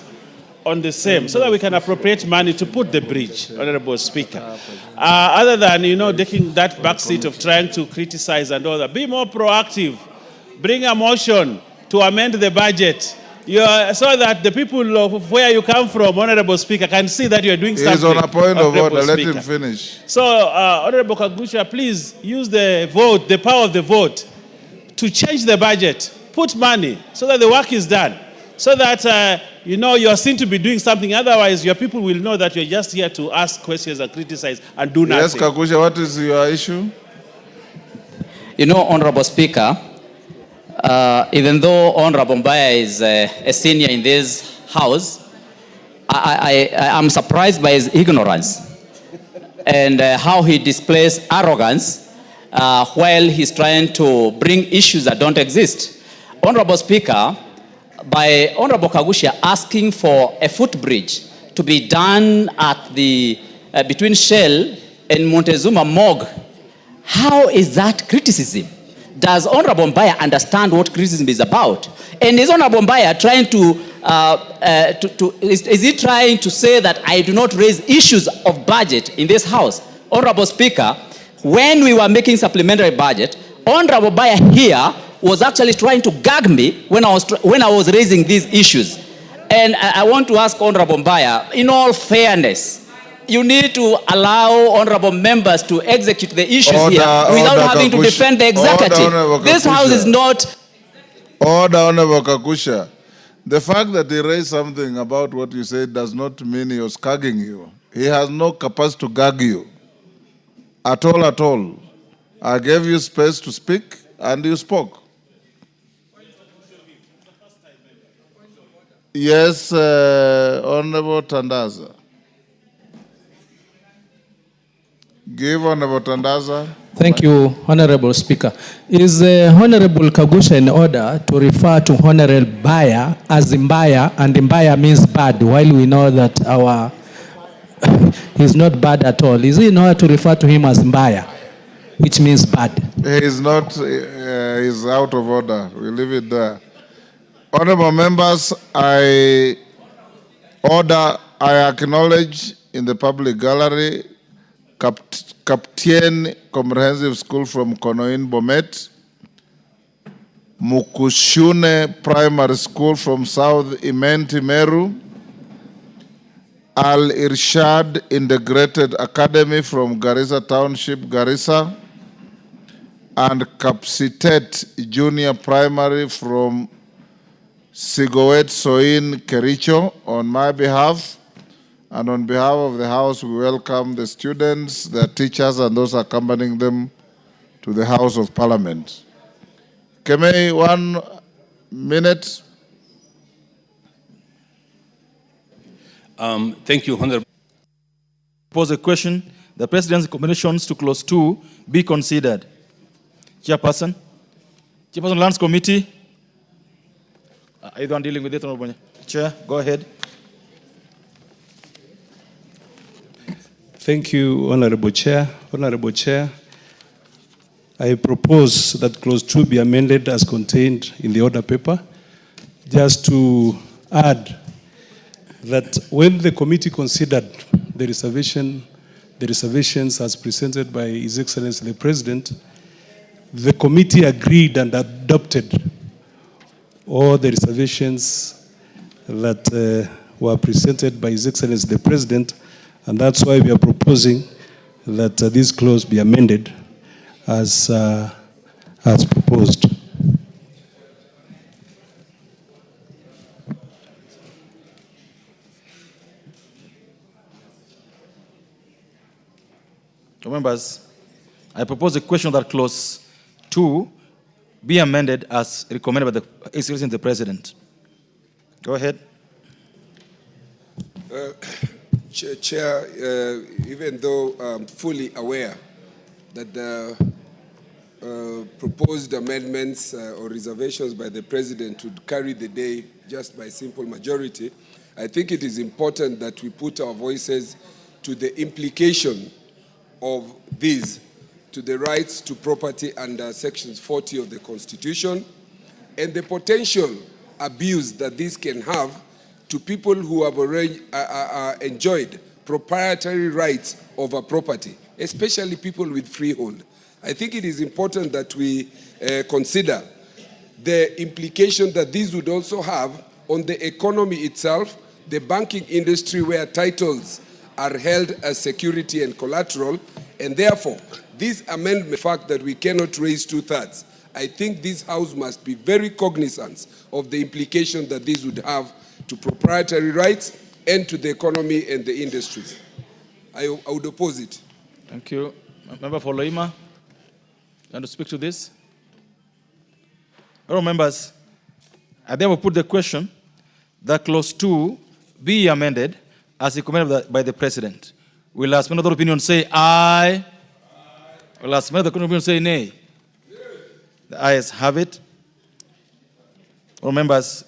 on the same so that we can appropriate money to put the bridge, Honorable Speaker. Other than, taking that backseat of trying to criticize and all that, be more proactive. Bring a motion to amend the budget so that the people of where you come from, Honorable Speaker, can see that you are doing something. He's on a point of order. Let Speaker. him finish. So, Honorable Kagushia, please use the vote, the power of the vote, to change the budget. Put money so that the work is done. So that, you are seen to be doing something. Otherwise, your people will know that you're just here to ask questions and criticize and do nothing. Yes, Kagushia, what is your issue? Honorable Speaker, even though Honorable Mbaya is a senior in this House, I am surprised by his ignorance and how he displays arrogance while he's trying to bring issues that don't exist. Honorable Speaker, by Honorable Kagushia asking for a footbridge to be done at the between Shell and Montezuma morgue, how is that criticism? Does Honorable Mbaya understand what criticism is about? And is Honorable Mbaya trying is he trying to say that I do not raise issues of budget in this House? Honorable Speaker, when we were making supplementary budget, Honorable Mbaya here was actually trying to gag me when I was raising these issues. And I want to ask Honorable Mbaya, in all fairness, you need to allow honorable members to execute the issues here without having to defend the executive. This House is not... Order, Honorable Kagushia. The fact that he raised something about what you said does not mean he was gagging you. He has no capacity to gag you. At all, at all. I gave you space to speak, and you spoke. Yes, Honorable Tandaza. Give Honorable Tandaza. Thank you, Honorable Speaker. Is Honorable Kagushia in order to refer to Honorable Mbaya as Mbaya, and Mbaya means bad, while we know that he's not bad at all. Is it in order to refer to him as Mbaya, which means bad? He's not, he's out of order. We leave it there. Honorable members, I acknowledge in the public gallery Kaptien Comprehensive School from Konoin Bomet, Mukushune Primary School from South Imenti Meru, Al Irshad Integrated Academy from Garissa Township, Garissa, and Kapsitet Junior Primary from Sigowet Soin Kericho. On my behalf and on behalf of the House, we welcome the students, their teachers, and those accompanying them to the House of Parliament. Kemei, 1 minute. Thank you, Honorable. Pose a question. The President's recommendations to Clause 2 be considered. Chairperson. Chairperson, Lands Committee. Are you the one dealing with it, Honorable Chair? Go ahead. Thank you, Honorable Chair. Honorable Chair, I propose that Clause 2 be amended as contained in the order paper, just to add that when the committee considered the reservations as presented by His Excellency the President, the committee agreed and adopted all the reservations that were presented by His Excellency the President, and that's why we are proposing that this clause be amended as proposed. Members, I propose a question that Clause 2 be amended as recommended by the Excellency the President. Go ahead. Chair, even though I'm fully aware that the proposed amendments or reservations by the President would carry the day just by simple majority, I think it is important that we put our voices to the implication of these, to the rights to property under Sections 40 of the Constitution, and the potential abuse that this can have to people who have already enjoyed proprietary rights over property, especially people with freehold. I think it is important that we consider the implication that this would also have on the economy itself, the banking industry where titles are held as security and collateral, and therefore, this amendment, the fact that we cannot raise 2/3, I think this House must be very cognizant of the implication that this would have to proprietary rights and to the economy and the industries. I would oppose it. Thank you. Member for Loima, you want to speak to this? All members, I therefore put the question that Clause 2 be amended as recommended by the President. Will last minute of opinion say aye? Will last minute of opinion say nay? The ayes have it. All members,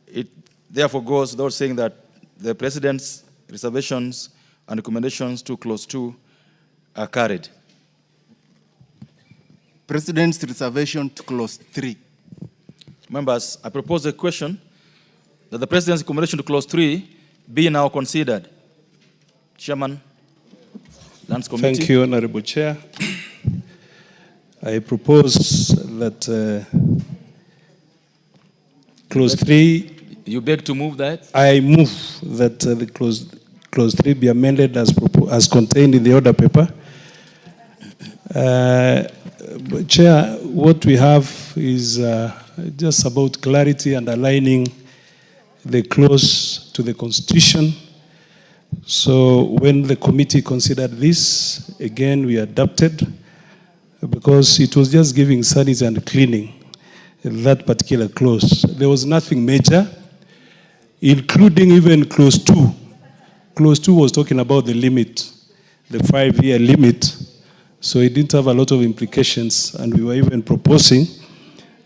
it therefore goes without saying that the President's reservations and recommendations to Clause 2 are carried. President's reservation to Clause 3. Members, I propose a question that the President's recommendation to Clause 3 be now considered. Chairman, Lands Committee. Thank you, Honorable Chair. I propose that Clause 3... You beg to move that? I move that the Clause 3 be amended as contained in the order paper. Chair, what we have is just about clarity and aligning the clause to the Constitution. So when the committee considered this, again, we adopted, because it was just giving sanity and cleaning that particular clause. There was nothing major, including even Clause 2. Clause 2 was talking about the limit, the 5-year limit. So it didn't have a lot of implications, and we were even proposing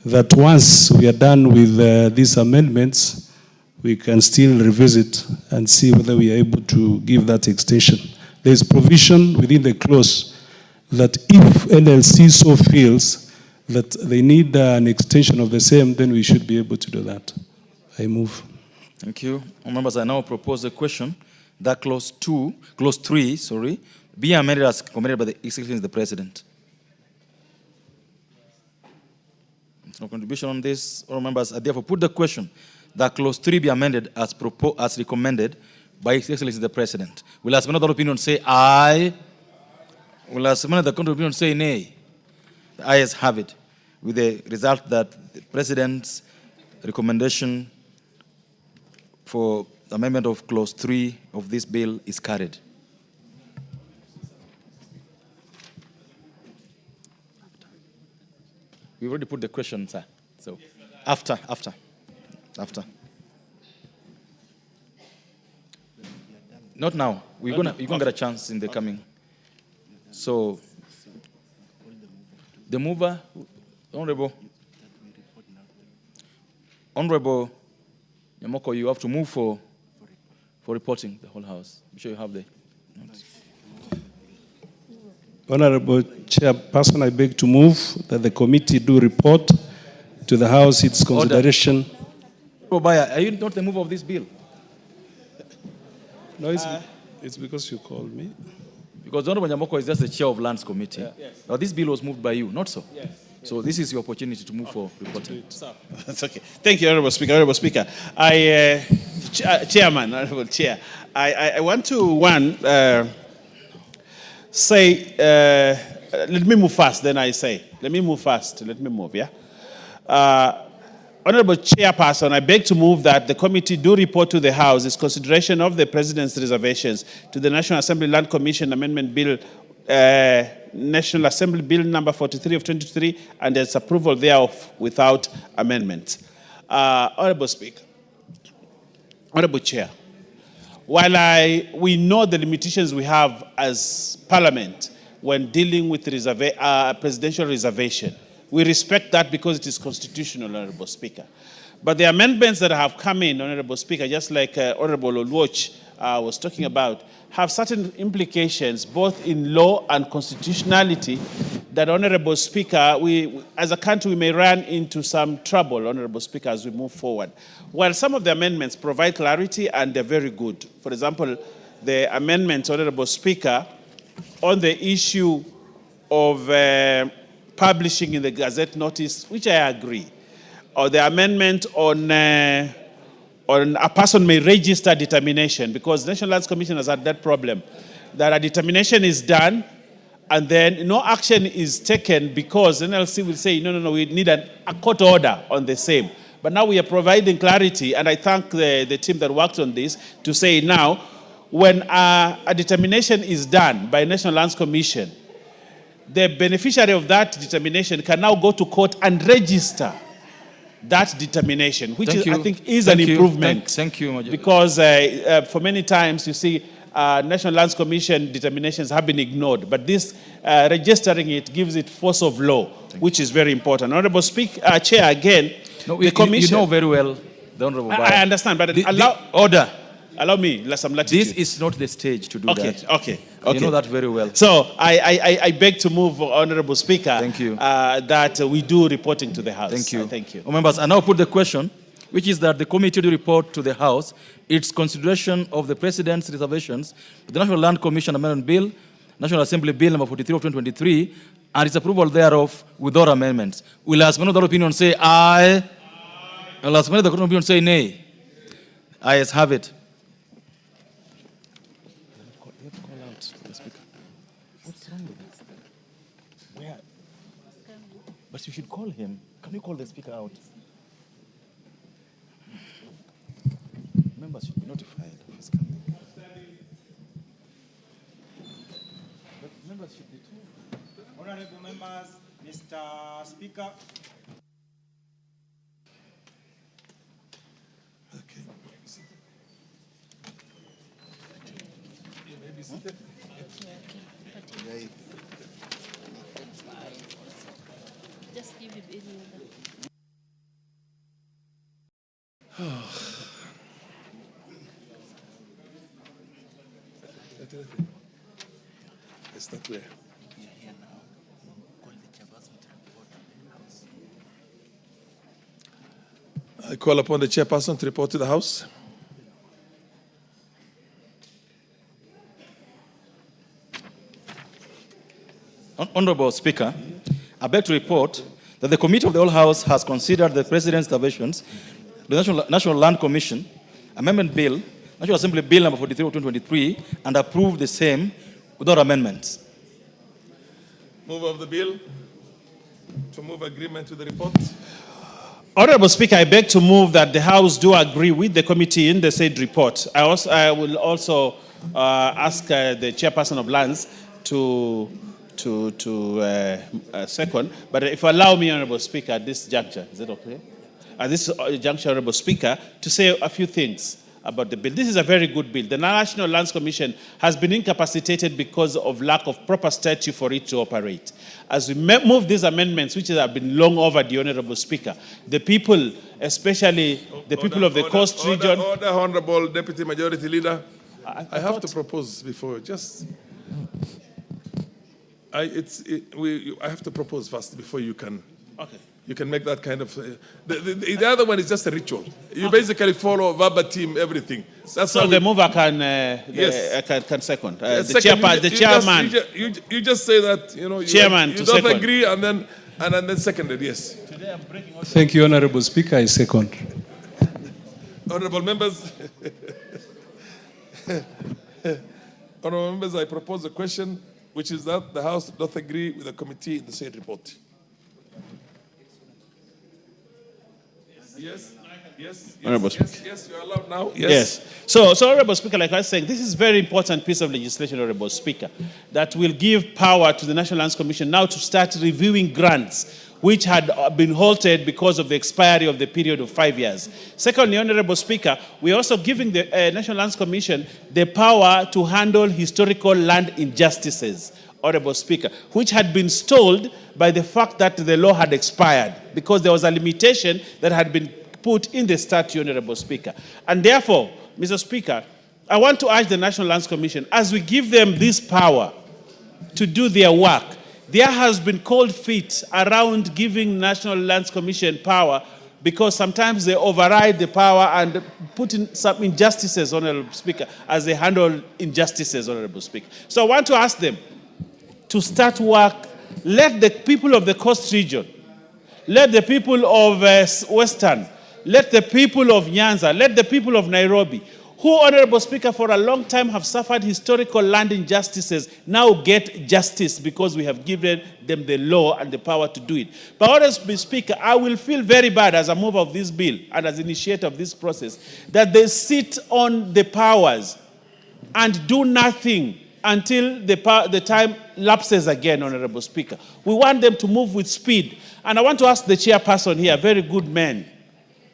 that once we are done with these amendments, we can still revisit and see whether we are able to give that extension. There is provision within the clause that if NLC so feels that they need an extension of the same, then we should be able to do that. I move. Thank you. Members, I now propose a question that Clause 3, be amended as recommended by the Excellency of the President. There's no contribution on this. All members, I therefore put the question that Clause 3 be amended as recommended by His Excellency the President. Will as many other opinion say aye? Will as many other opinion say nay? The ayes have it, with the result that the President's recommendation for amendment of clause 3 of this bill is carried. We already put the question, sir. So after. Not now. You're gonna get a chance in the coming. So the mover, Honorable Nyamoko, you have to move for reporting the whole House. I'm sure you have the. Honorable Chairperson, I beg to move that the committee do report to the House its consideration. Obaya, are you not the mover of this bill? No, it's because you called me. Because Honorable Nyamoko is just the chair of Lands Committee. Yes. Now, this bill was moved by you, not so? Yes. So this is your opportunity to move for reporting. That's okay. Thank you, Honorable Speaker. Honorable Speaker, Chairman, Honorable Chair, I want to, say, let me move fast, then I say. Let me move fast. Let me move, yeah? Honorable Chairperson, I beg to move that the committee do report to the House its consideration of the President's reservations to the National Assembly Land Commission Amendment Bill, National Assembly Bill number 43 of 2023, and its approval thereof without amendment. Honorable Speaker, Honorable Chair, while we know the limitations we have as Parliament when dealing with presidential reservation, we respect that because it is constitutional, Honorable Speaker. But the amendments that have come in, Honorable Speaker, just like Honorable Oluoch was talking about, have certain implications both in law and constitutionality that, Honorable Speaker, we as a country we may run into some trouble, Honorable Speaker, as we move forward. While some of the amendments provide clarity and they're very good. For example, the amendment, Honorable Speaker, on the issue of publishing in the Gazette notice, which I agree, or the amendment on a person may register determination, because the National Lands Commission has had that problem, that a determination is done and then no action is taken because NLC will say, no, we need a court order on the same. But now we are providing clarity, and I thank the team that worked on this to say now, when a determination is done by National Lands Commission, the beneficiary of that determination can now go to court and register that determination, which I think is an improvement. Thank you, because for many times, you see, National Lands Commission determinations have been ignored, but this registering it gives it force of law, which is very important. Honorable Speaker, Chair, again, the Commission... You know very well, the Honorable I understand, but allow me some latitude. This is not the stage to do that. Okay. You know that very well. So I beg to move, Honorable Speaker, thank you. That we do reporting to the House. Thank you. Thank you. Members, I now put the question, which is that the committee do report to the House its consideration of the President's reservations, the National Land Commission Amendment Bill, National Assembly Bill number 43 of 2023, and its approval thereof without amendments. Will as many of the opinion say aye? Will as many of the opinion say nay? Ayes have it. But you should call him. Can you call the speaker out? Members should be notified of his coming. Members should be told. Honorable members, Mr. Speaker. Okay. Just give him any other. Is that where? I call upon the chairperson to report to the House. Honorable Speaker, I beg to report that the Committee of the Whole House has considered the President's interventions, the National Land Commission Amendment Bill, National Assembly Bill number 43 of 2023, and approved the same without amendments. Move of the bill. to move agreement with the report. Honorable Speaker, I beg to move that the House do agree with the committee in the said report. I will also ask the chairperson of Lands to second. But if you allow me, Honorable Speaker, at this juncture, is it okay? At this juncture, Honorable Speaker, to say a few things about the bill. This is a very good bill. The National Lands Commission has been incapacitated because of lack of proper statute for it to operate. As we move these amendments, which have been long overdue, Honorable Speaker, the people, especially the people of the coast region... Order, Honorable Deputy Majority Leader. I have to propose before, just... I have to propose first before you can... Okay. You can make that kind of... the other one is just a ritual. You basically follow verbatim everything. That's so the mover can, yes. can second. The chairman. You just say that, chairman you to don't second. agree and then seconded, yes. Thank you, Honorable Speaker. I second. Honorable members, Honorable members, I propose a question, which is that the House doth agree with the committee in the said report. Yes, yes, Honorable yes, yes, you're allowed now. Yes. So, Honorable Speaker, like I was saying, this is a very important piece of legislation, Honorable Speaker, that will give power to the National Lands Commission now to start reviewing grants which had been halted because of the expiry of the period of 5 years. Secondly, Honorable Speaker, we're also giving the National Lands Commission the power to handle historical land injustices, Honorable Speaker, which had been stalled by the fact that the law had expired because there was a limitation that had been put in the statute, Honorable Speaker. And therefore, Mr. Speaker, I want to urge the National Lands Commission, as we give them this power to do their work, there has been cold feet around giving National Lands Commission power because sometimes they override the power and put in some injustices, Honorable Speaker, as they handle injustices, Honorable Speaker. So I want to ask them to start work. Let the people of the coast region, let the people of Western, let the people of Nyanza, let the people of Nairobi, who, Honorable Speaker, for a long time have suffered historical land injustices, now get justice because we have given them the law and the power to do it. But, Honorable Speaker, I will feel very bad as a mover of this bill and as initiator of this process that they sit on the powers and do nothing until the time lapses again, Honorable Speaker. We want them to move with speed. And I want to ask the chairperson here, a very good man,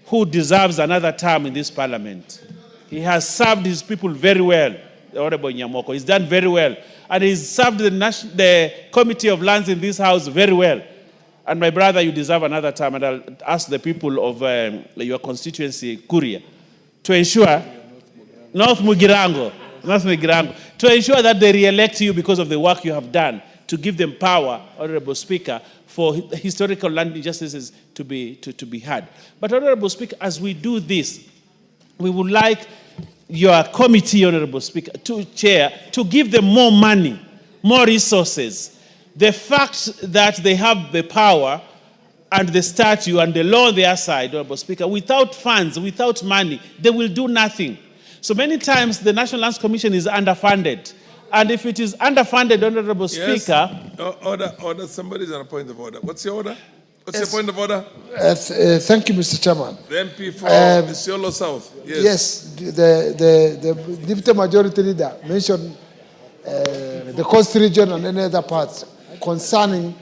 who deserves another term in this parliament. He has served his people very well, the Honorable Nyamoko. He's done very well. And he's served the Committee of Lands in this House very well. And my brother, you deserve another term. And I'll ask the people of your constituency, Kuria, to ensure, North Mugirango, to ensure that they re-elect you because of the work you have done, to give them power, Honorable Speaker, for historical land injustices to be had. But, Honorable Speaker, as we do this, we would like your committee, Honorable Speaker, to chair, to give them more money, more resources. The fact that they have the power and the statute and the law on their side, Honorable Speaker, without funds, without money, they will do nothing. So many times the National Lands Commission is underfunded. And if it is underfunded, Honorable Speaker... Order, somebody's on a point of order. What's your order? What's your point of order? Thank you, Mr. Chairman. The MP for Isiolo South. Yes, the Deputy Majority Leader mentioned the coast region and any other parts concerning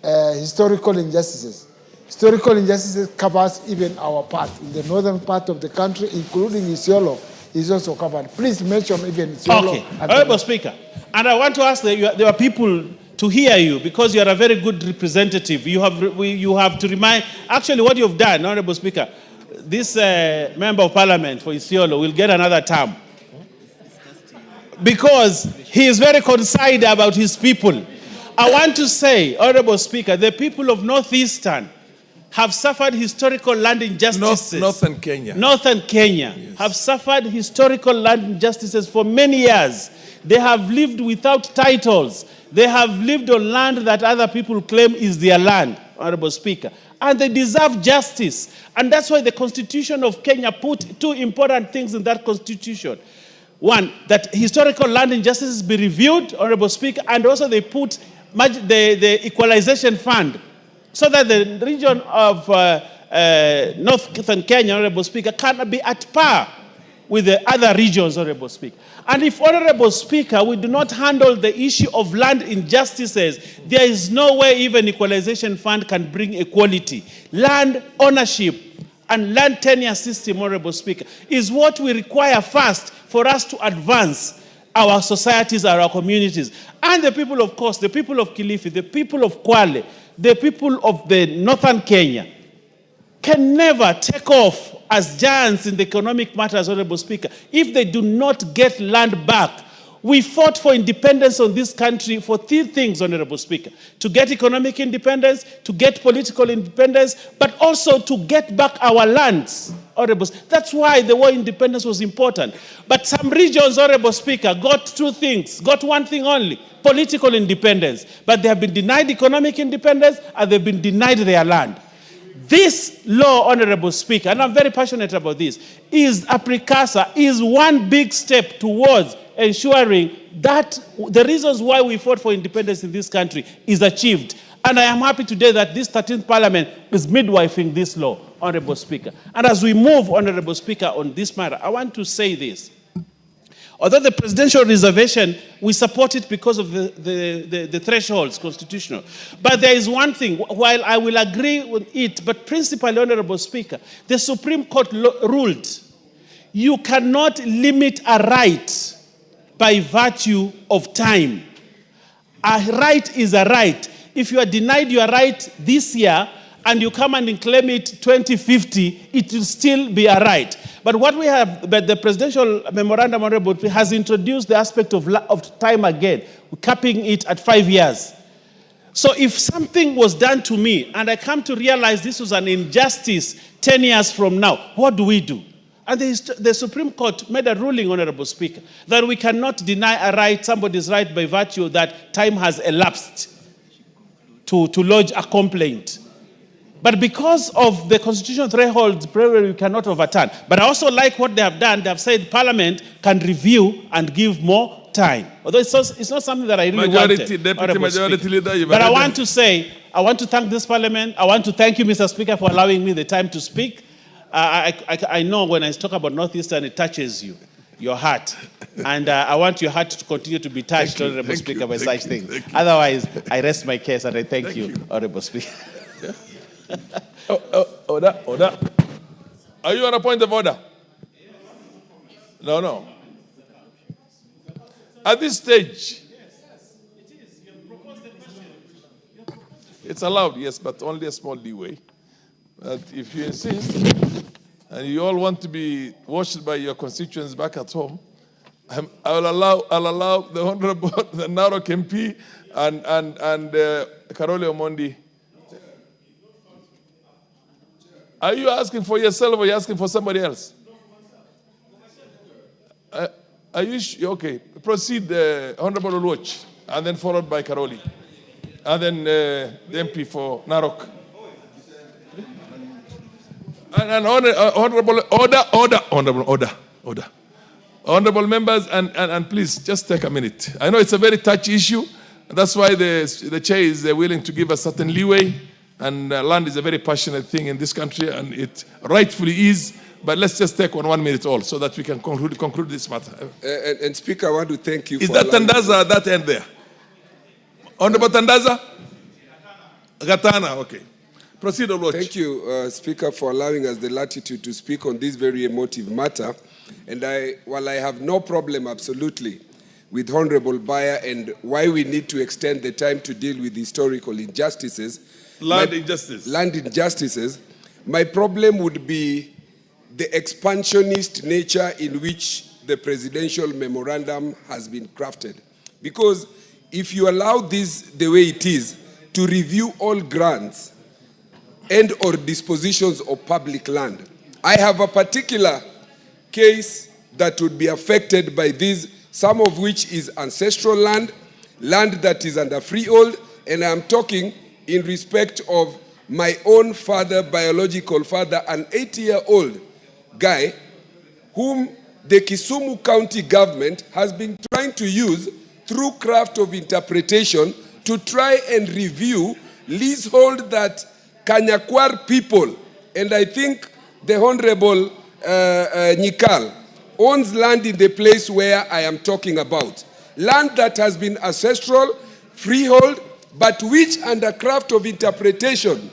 historical injustices. Historical injustices covers even our part. In the northern part of the country, including Isiolo, is also covered. Please mention even Isiolo. Okay, Honorable Speaker, and I want to ask that there are people to hear you because you are a very good representative. You have to remind, actually what you've done, Honorable Speaker, this member of parliament for Isiolo will get another term because he is very concerned about his people. I want to say, Honorable Speaker, the people of Northeastern have suffered historical land injustices. Northern Kenya. Northern Kenya have suffered historical land injustices for many years. They have lived without titles. They have lived on land that other people claim is their land, Honorable Speaker. And they deserve justice. And that's why the Constitution of Kenya put two important things in that Constitution. One, that historical land injustices be reviewed, Honorable Speaker, and also they put the Equalization Fund so that the region of northern Kenya, Honorable Speaker, can be at par with the other regions, Honorable Speaker. And if, Honorable Speaker, we do not handle the issue of land injustices, there is no way even Equalization Fund can bring equality. Land ownership and land tenure system, Honorable Speaker, is what we require first for us to advance our societies, our communities. And the people, of course, the people of Kilifi, the people of Kwale, the people of the northern Kenya, can never take off as giants in the economic matters, Honorable Speaker, if they do not get land back. We fought for independence on this country for 3 things, Honorable Speaker: to get economic independence, to get political independence, but also to get back our lands, Honorable. That's why the war independence was important. But some regions, Honorable Speaker, got 2 things, got 1 thing only: political independence. But they have been denied economic independence and they've been denied their land. This law, Honorable Speaker, and I'm very passionate about this, is a precursor, is one big step towards ensuring that the reasons why we fought for independence in this country is achieved. And I am happy today that this 13th Parliament is midwifing this law, Honorable Speaker. And as we move, Honorable Speaker, on this matter, I want to say this. Although the presidential reservation, we support it because of the thresholds, constitutional. But there is one thing, while I will agree with it, but principally, Honorable Speaker, the Supreme Court ruled you cannot limit a right by virtue of time. A right is a right. If you are denied your right this year and you come and claim it 2050, it will still be a right. But what we have, but the presidential memorandum, Honorable, has introduced the aspect of time again, capping it at 5 years. So if something was done to me and I come to realize this was an injustice 10 years from now, what do we do? And the Supreme Court made a ruling, Honorable Speaker, that we cannot deny a right, somebody's right, by virtue that time has elapsed to lodge a complaint. But because of the constitutional threshold, we cannot overturn. But I also like what they have done. They have said Parliament can review and give more time. Although it's not something that I really wanted. Deputy Majority Leader. But I want to say, I want to thank this Parliament. I want to thank you, Mr. Speaker, for allowing me the time to speak. I know when I talk about Northeastern, it touches you, your heart. And I want your heart to continue to be touched, Honorable Speaker, by such things. Otherwise, I rest my case and I thank you, Honorable Speaker. Order. Are you on a point of order? No. At this stage, it's allowed, yes, but only a small leeway. But if you insist, and you all want to be watched by your constituents back at home, I'll allow the Honorable the Narok MP and Karole Omondi. Are you asking for yourself or are you asking for somebody else? Are you okay? Proceed, Honorable Oluoch, and then followed by Karoli, and then the MP for Narok. And honorable order. Honorable members, and please just take a minute. I know it's a very touchy issue. That's why the chair is willing to give a certain leeway. And land is a very passionate thing in this country, and it rightfully is. But let's just take 1 minute all so that we can conclude this matter. And Speaker, I want to thank you is for that Tandaza at that end there? Honorable Tandaza? Gatana, okay. Proceed, Lord. Thank you, Speaker, for allowing us the latitude to speak on this very emotive matter. And while I have no problem, absolutely, with Honorable Bayer and why we need to extend the time to deal with historical injustices, land injustices, my problem would be the expansionist nature in which the presidential memorandum has been crafted. Because if you allow this the way it is, to review all grants and or dispositions of public land, I have a particular case that would be affected by this, some of which is ancestral land, land that is under freehold, and I'm talking in respect of my own father, biological father, an 80-year-old guy whom the Kisumu County government has been trying to use through craft of interpretation to try and review leasehold that Kanyakwar people, and I think the Honorable Nyikal, owns land in the place where I am talking about. Land that has been ancestral, freehold, but which under craft of interpretation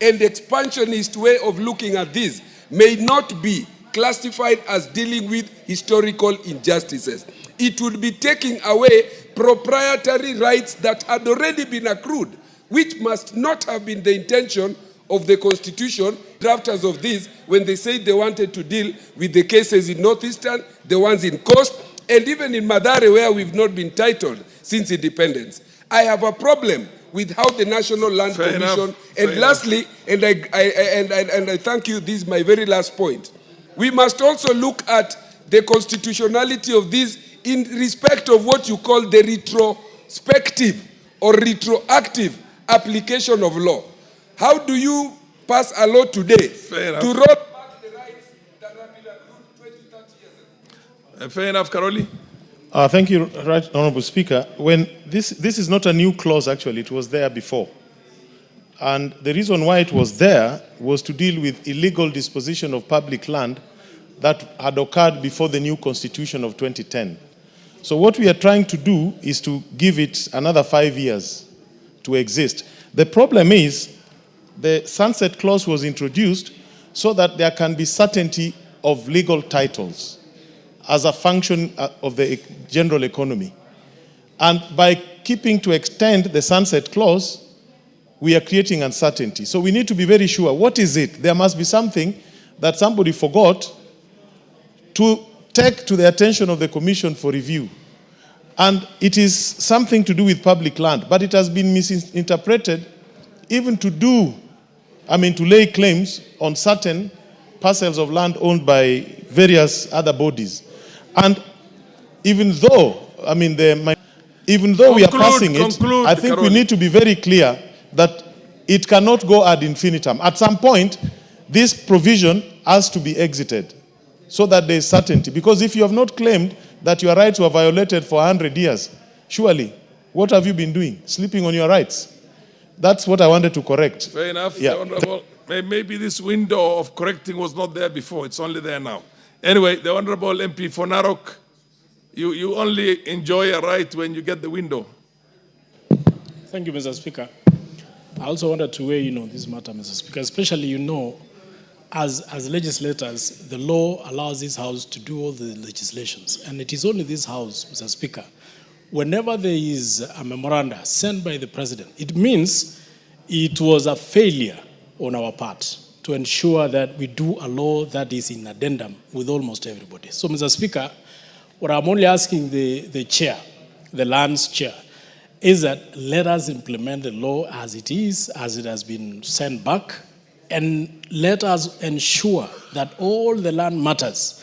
and expansionist way of looking at this may not be classified as dealing with historical injustices. It would be taking away proprietary rights that had already been accrued, which must not have been the intention of the Constitution, drafters of this, when they said they wanted to deal with the cases in Northeastern, the ones in Coast, and even in Madare, where we've not been titled since independence. I have a problem with how the National Land Commission, and lastly, and I thank you, this is my very last point. We must also look at the constitutionality of this in respect of what you call the retrospective or retroactive application of law. How do you pass a law today to roll back the rights that have been accrued 20, 30 years ago? Fair enough, Karoli. Thank you, Right Honorable Speaker. When this is not a new clause, actually, it was there before. And the reason why it was there was to deal with illegal disposition of public land that had occurred before the new Constitution of 2010. So what we are trying to do is to give it another 5 years to exist. The problem is the sunset clause was introduced so that there can be certainty of legal titles as a function of the general economy. And by keeping to extend the sunset clause, we are creating uncertainty. So we need to be very sure, what is it? There must be something that somebody forgot to take to the attention of the Commission for review. And it is something to do with public land, but it has been misinterpreted even to lay claims on certain parcels of land owned by various other bodies. And even though, we are passing it, I think we need to be very clear that it cannot go ad infinitum. At some point, this provision has to be exited so that there is certainty. Because if you have not claimed that your rights were violated for 100 years, surely, what have you been doing? Sleeping on your rights. That's what I wanted to correct. Fair enough, Yeah. Honorable. Maybe this window of correcting was not there before. It's only there now. Anyway, the Honorable MP for Narok, you only enjoy a right when you get the window. Thank you, Mr. Speaker. I also wanted to weigh in on this matter, Mr. Speaker, especially, as legislators, the law allows this House to do all the legislations. And it is only this House, Mr. Speaker, whenever there is a memoranda sent by the President, it means it was a failure on our part to ensure that we do a law that is in addendum with almost everybody. So, Mr. Speaker, what I'm only asking the chair, the lands chair, is that let us implement the law as it is, as it has been sent back, and let us ensure that all the land matters.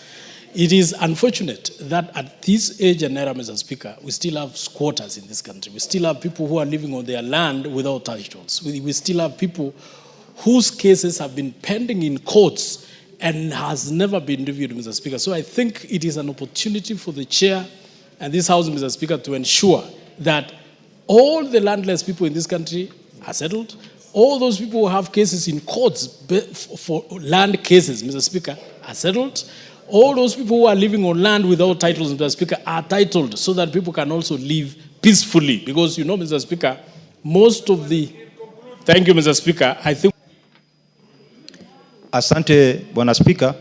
It is unfortunate that at this age and era, Mr. Speaker, we still have squatters in this country. We still have people who are living on their land without titles. We still have people whose cases have been pending in courts and has never been reviewed, Mr. Speaker. So I think it is an opportunity for the chair and this House, Mr. Speaker, to ensure that all the landless people in this country are settled. All those people who have cases in courts for land cases, Mr. Speaker, are settled. All those people who are living on land without titles, Mr. Speaker, are titled so that people can also live peacefully. Because, Mr. Speaker, most of the... Thank you, Mr. Speaker. I think... Asante, Bwana Spika.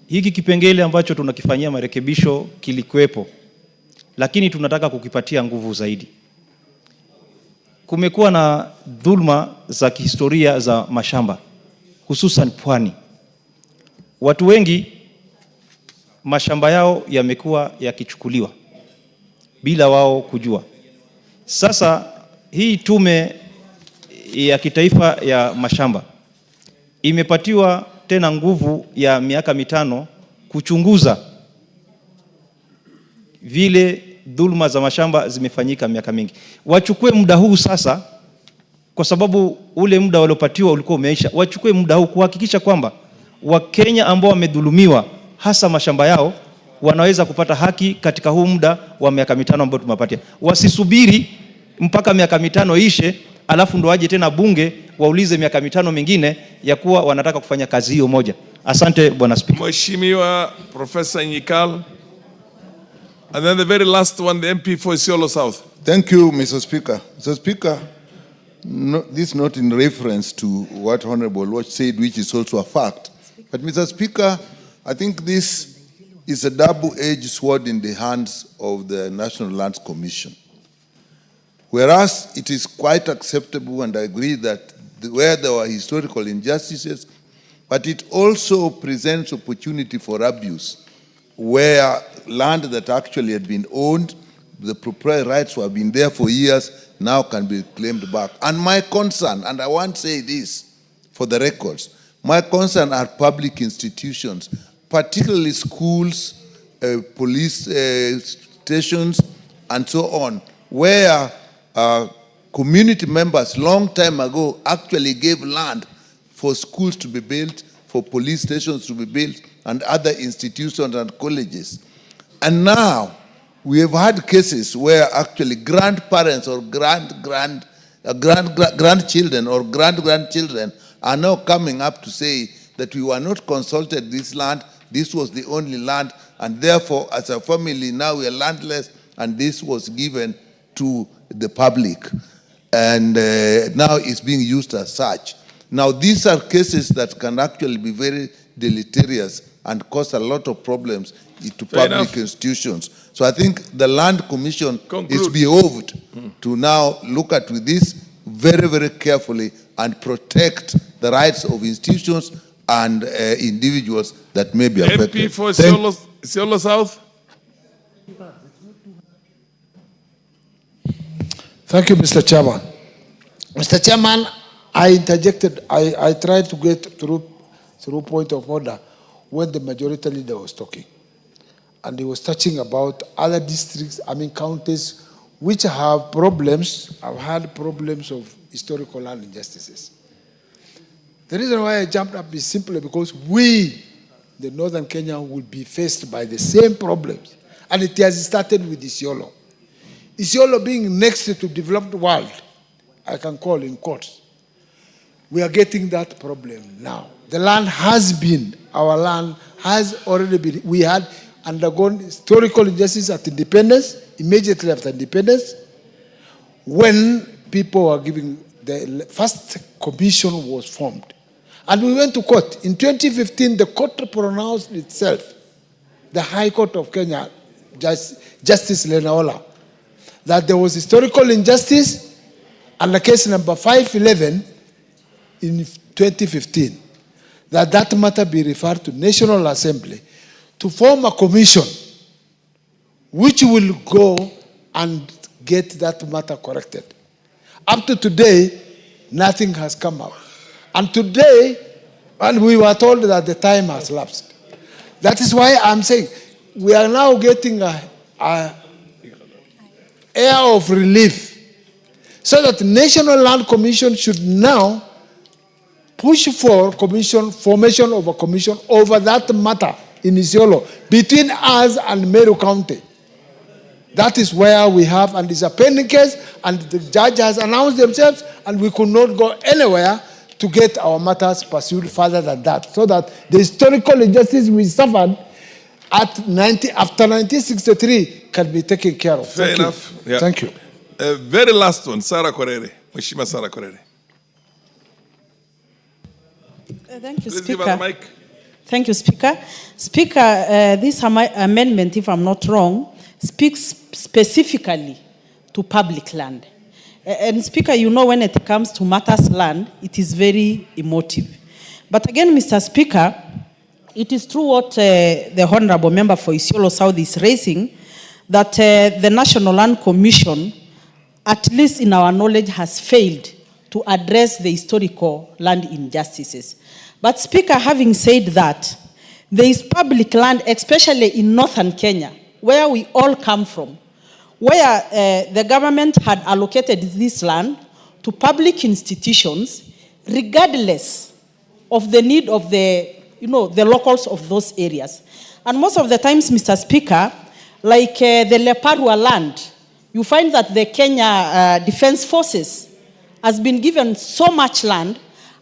Hiki kipengele ambacho tunakifanyia marekebisho kilikuwepo, lakini tunataka kukipatia nguvu zaidi. Kumekuwa na dhulma za kihistoria za mashamba, hususan pwani. Watu wengi mashamba yao yamekuwa yakichukuliwa bila wao kujua. Sasa hii tume ya kitaifa ya mashamba imepatiwa tena nguvu ya miaka 5 kuchunguza vile dhulma za mashamba zimefanyika miaka mingi. Wachukue muda huu sasa, kwa sababu ule muda waliopatiwa ulikuwa umeisha. Wachukue muda huu kuhakikisha kwamba Wakenya ambao wamedhulumiwa hasa mashamba yao wanaweza kupata haki katika huu muda wa miaka 5 ambao tumepatia. Wasisubiri mpaka miaka 5 ishe alafu ndo aje tena bunge waulize miaka 5 mingine ya kuwa wanataka kufanya kazi hiyo moja. Asante Bwana Speaker. Mheshimiwa Professor Nyikal. And then the very last one, the MP for Isiolo South. Thank you, Mr. Speaker. Mr. Speaker, this is not in reference to what Honorable Watch said, which is also a fact. But Mr. Speaker, I think this is a double-edged sword in the hands of the National Lands Commission. Whereas it is quite acceptable, and I agree that where there were historical injustices, but it also presents opportunity for abuse, where land that actually had been owned, the proprietary rights who have been there for years, now can be claimed back. And my concern, and I want to say this for the records, my concern are public institutions, particularly schools, police stations, and so on, where community members long time ago actually gave land for schools to be built, for police stations to be built, and other institutions and colleges. And now, we have had cases where actually grandparents or grandchildren or grandchildren are now coming up to say that we were not consulted this land, this was the only land, and therefore, as a family, now we are landless, and this was given to the public. And now it's being used as such. Now, these are cases that can actually be very deleterious and cause a lot of problems to public institutions. So I think the Land Commission is behoved to now look at this very, very carefully and protect the rights of institutions and individuals that may be affected. MP for Isiolo South. Thank you, Mr. Chairman. Mr. Chairman, I interjected, I tried to get through point of order when the majority leader was talking. And he was touching about other districts, counties, which have problems, have had problems of historical land injustices. The reason why I jumped up is simply because we, the Northern Kenya, will be faced by the same problems. And it has started with Isiolo. Isiolo being next to developed world, I can call in court. We are getting that problem now. The land has been, our land has already been, we had undergone historical injustice at independence, immediately after independence, when people were giving, the first commission was formed. And we went to court. In 2015, the court pronounced itself, the High Court of Kenya, Justice Lenaola, that there was historical injustice under case number 511 in 2015, that matter be referred to National Assembly to form a commission which will go and get that matter corrected. Up to today, nothing has come up. And today, and we were told that the time has lapsed. That is why I'm saying we are now getting a air of relief, so that the National Land Commission should now push for formation of a commission over that matter in Isiolo between us and Meru County. That is where we have, and it's a pending case, and the judge has announced themselves, and we could not go anywhere to get our matters pursued further than that, so that the historical injustice we suffered after 1963 can be taken care of. Fair enough. Yeah. Thank you. Very last one, Sarah Korere. Mheshimiwa Sarah Korere. Thank you, Please Speaker. give her the mic. Thank you, Speaker. Speaker, this amendment, if I'm not wrong, speaks specifically to public land. And Speaker, you know when it comes to matters land, it is very emotive. But again, Mr. Speaker, it is true what the Honorable Member for Isiolo South is raising, that the National Land Commission, at least in our knowledge, has failed to address the historical land injustices. But Speaker, having said that, there is public land, especially in northern Kenya, where we all come from, where the government had allocated this land to public institutions, regardless of the need of the locals of those areas. And most of the times, Mr. Speaker, like the Leparua land, you find that the Kenya Defense Forces has been given so much land,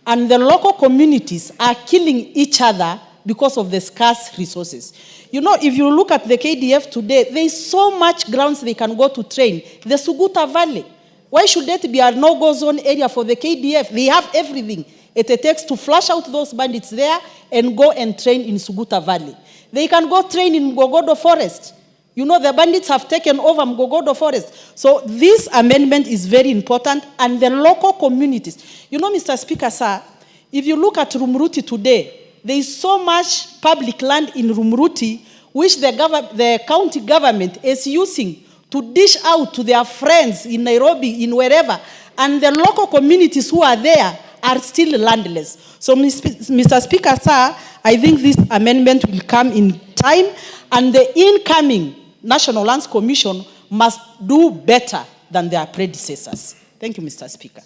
and the local communities are killing each other because of the scarce resources. You know, if you look at the KDF today, there is so much grounds they can go to train. The Suguta Valley. Why should that be a no-go zone area for the KDF? They have everything it takes to flush out those bandits there and go and train in Suguta Valley. They can go train in Mgogodo Forest. You know, the bandits have taken over Mgogodo Forest. So this amendment is very important, and the local communities. You know, Mr. Speaker, sir, if you look at Rumuruti today, there is so much public land in Rumuruti which the county government is using to dish out to their friends in Nairobi, in wherever, and the local communities who are there are still landless. So, Mr. Speaker, sir, I think this amendment will come in time, and the incoming National Lands Commission must do better than their predecessors. Thank you, Mr. Speaker.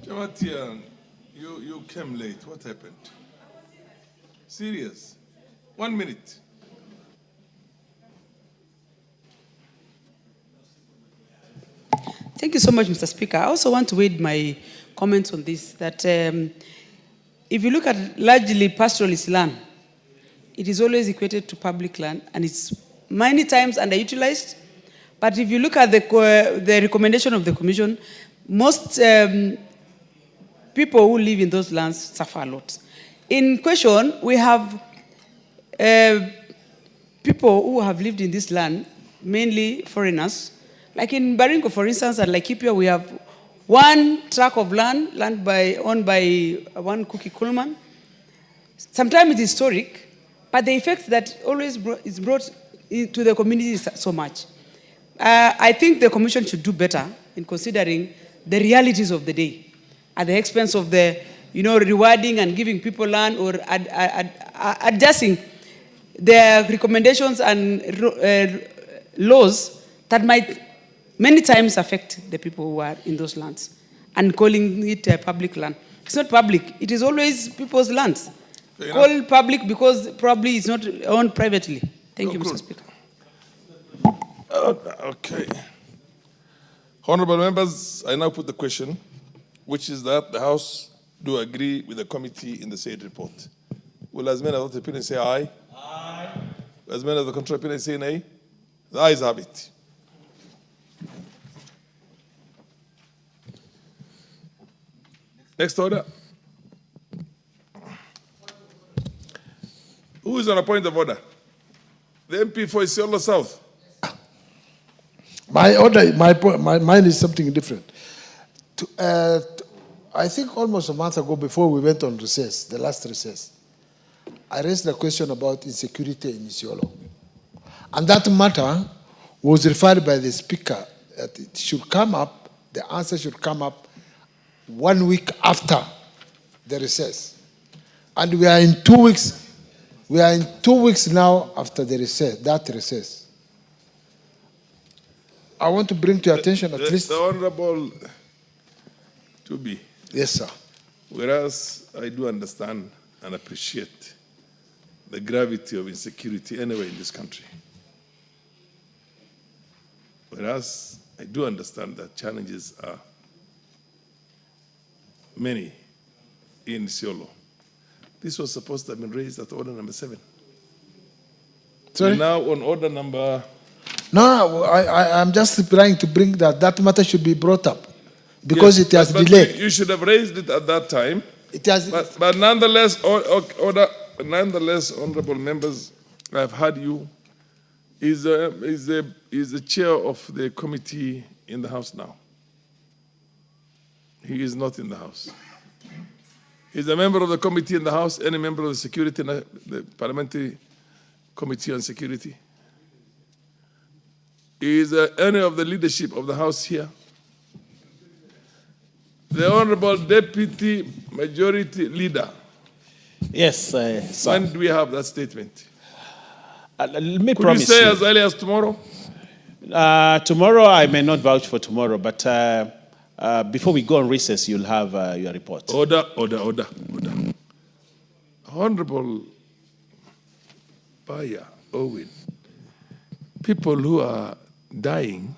Jamatian, you came late. What happened? Serious. 1 minute. Thank you so much, Mr. Speaker. I also want to add my comments on this, that if you look at largely pastoralist land, it is always equated to public land, and it's many times underutilized. But if you look at the recommendation of the Commission, most people who live in those lands suffer a lot. In question, we have people who have lived in this land, mainly foreigners. Like in Baringo, for instance, and Laikipia, we have one tract of land owned by one Cookie Coleman. Sometimes it's historic, but the effect that always is brought to the community is so much. I think the Commission should do better in considering the realities of the day at the expense of the, rewarding and giving people land, or adjusting their recommendations and laws that might many times affect the people who are in those lands, and calling it a public land. It's not public. It is always people's lands. Call public because probably it's not owned privately. Thank you, Mr. Speaker. Okay. Honorable members, I now put the question, which is that the House do agree with the committee in the said report. Will as many of the opinions say aye? Aye. As many of the contrary opinions say nay? The ayes have it. Next order. Who is on a point of order? The MP for Isiolo South. My order, mine is something different. I think almost a month ago, before we went on recess, the last recess, I raised the question about insecurity in Isiolo. And that matter was referred by the Speaker that it should come up, the answer should come up 1 week after the recess. And we are in 2 weeks. We are in 2 weeks now after the recess, that recess. I want to bring to your attention at least... The Honorable Tubi. Yes, sir. Whereas I do understand and appreciate the gravity of insecurity anywhere in this country. Whereas I do understand that challenges are many in Isiolo. This was supposed to have been raised at order number 7. Sorry? We're now on order number... No, I'm just trying to bring that matter should be brought up because yes, it has but delayed. You should have raised it at that time. It has. But nonetheless, honorable members, I've heard you. Is the chair of the committee in the House now? He is not in the House. He's a member of the committee in the House, any member of the security, the Parliamentary Committee on Security. Is any of the leadership of the House here? The Honorable Deputy Majority Leader. Yes, sir. When do we have that statement? Let me Could promise you say you. as early as tomorrow? Tomorrow, I may not vouch for tomorrow, but before we go on recess, you'll have your report. Order. Honorable Baya Owen, people who are dying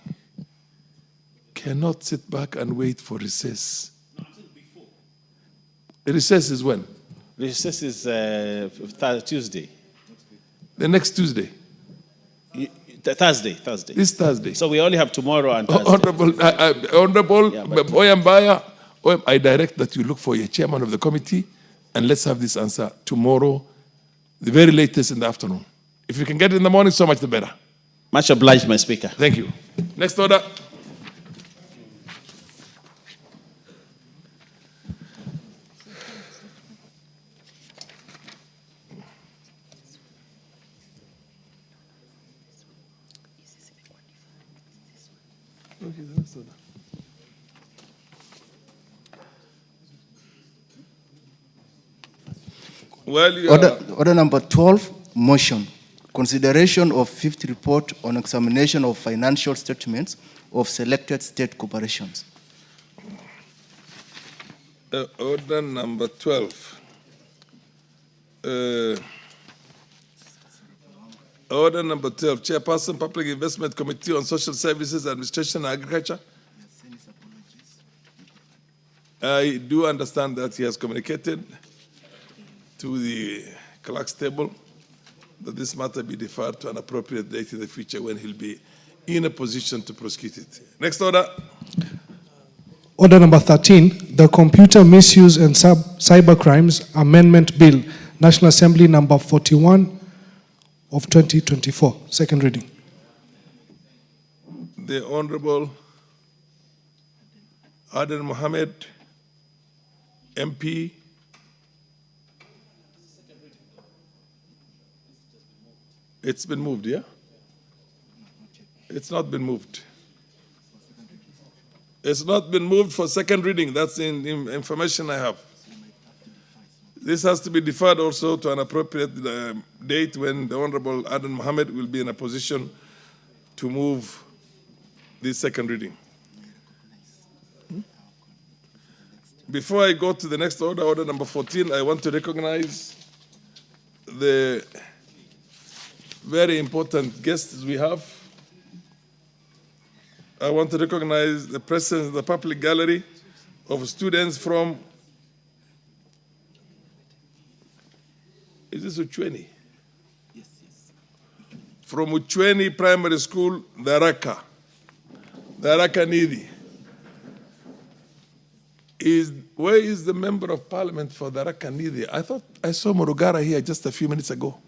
cannot sit back and wait for recess. Recess is when? Recess is Tuesday. The next Tuesday. Thursday. This Thursday. So we only have tomorrow and Thursday. Honorable Oyambaya, I direct that you look for a chairman of the committee and let's have this answer tomorrow, the very latest in the afternoon. If you can get it in the morning, so much the better. Much obliged, my speaker. Thank you. Next order. Order number 12, motion. Consideration of fifth report on examination of financial statements of selected state corporations. Order number 12. Order number 12, Chairperson, Public Investment Committee on Social Services, Administration and Agriculture. I do understand that he has communicated to the clerk's table that this matter be deferred to an appropriate date in the future when he'll be in a position to prosecute it. Next order. Order number 13, the Computer Misuse and Cybercrimes Amendment Bill, National Assembly number 41 of 2024. Second reading. The Honorable Aden Mohammed, MP. It's been moved, yeah? It's not been moved. It's not been moved for second reading. That's the information I have. This has to be deferred also to an appropriate date when the Honorable Aden Mohammed will be in a position to move this second reading. Before I go to the next order, order number 14, I want to recognize the very important guests we have. I want to recognize the presence in the public gallery of students from, is this Uchweni? Yes. From Uchweni Primary School, Daraka Nidi. Where is the member of parliament for Daraka Nidi? I thought I saw Murugara here just a few minutes ago.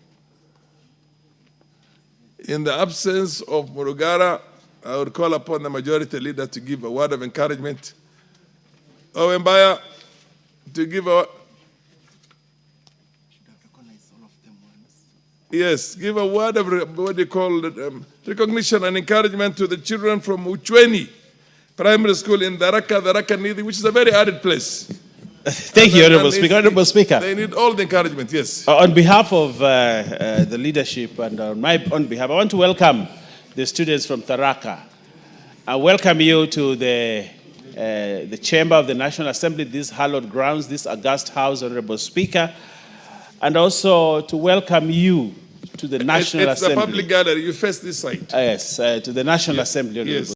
In the absence of Murugara, I would call upon the majority leader to give a word of encouragement. Owembaya, to give a... Yes, give a word of, what do you call it, recognition and encouragement to the children from Uchweni Primary School in Daraka Nidi, which is a very arid place. Thank you, Honorable Speaker. Honorable Speaker. They need all the encouragement, yes. On behalf of the leadership and on my own behalf, I want to welcome the students from Tharaka. I welcome you to the chamber of the National Assembly, these hallowed grounds, this august house, Honorable Speaker, and also to welcome you to the National Assembly. It's the public gallery. You face this side. Yes, to the National Assembly, Honorable Yes.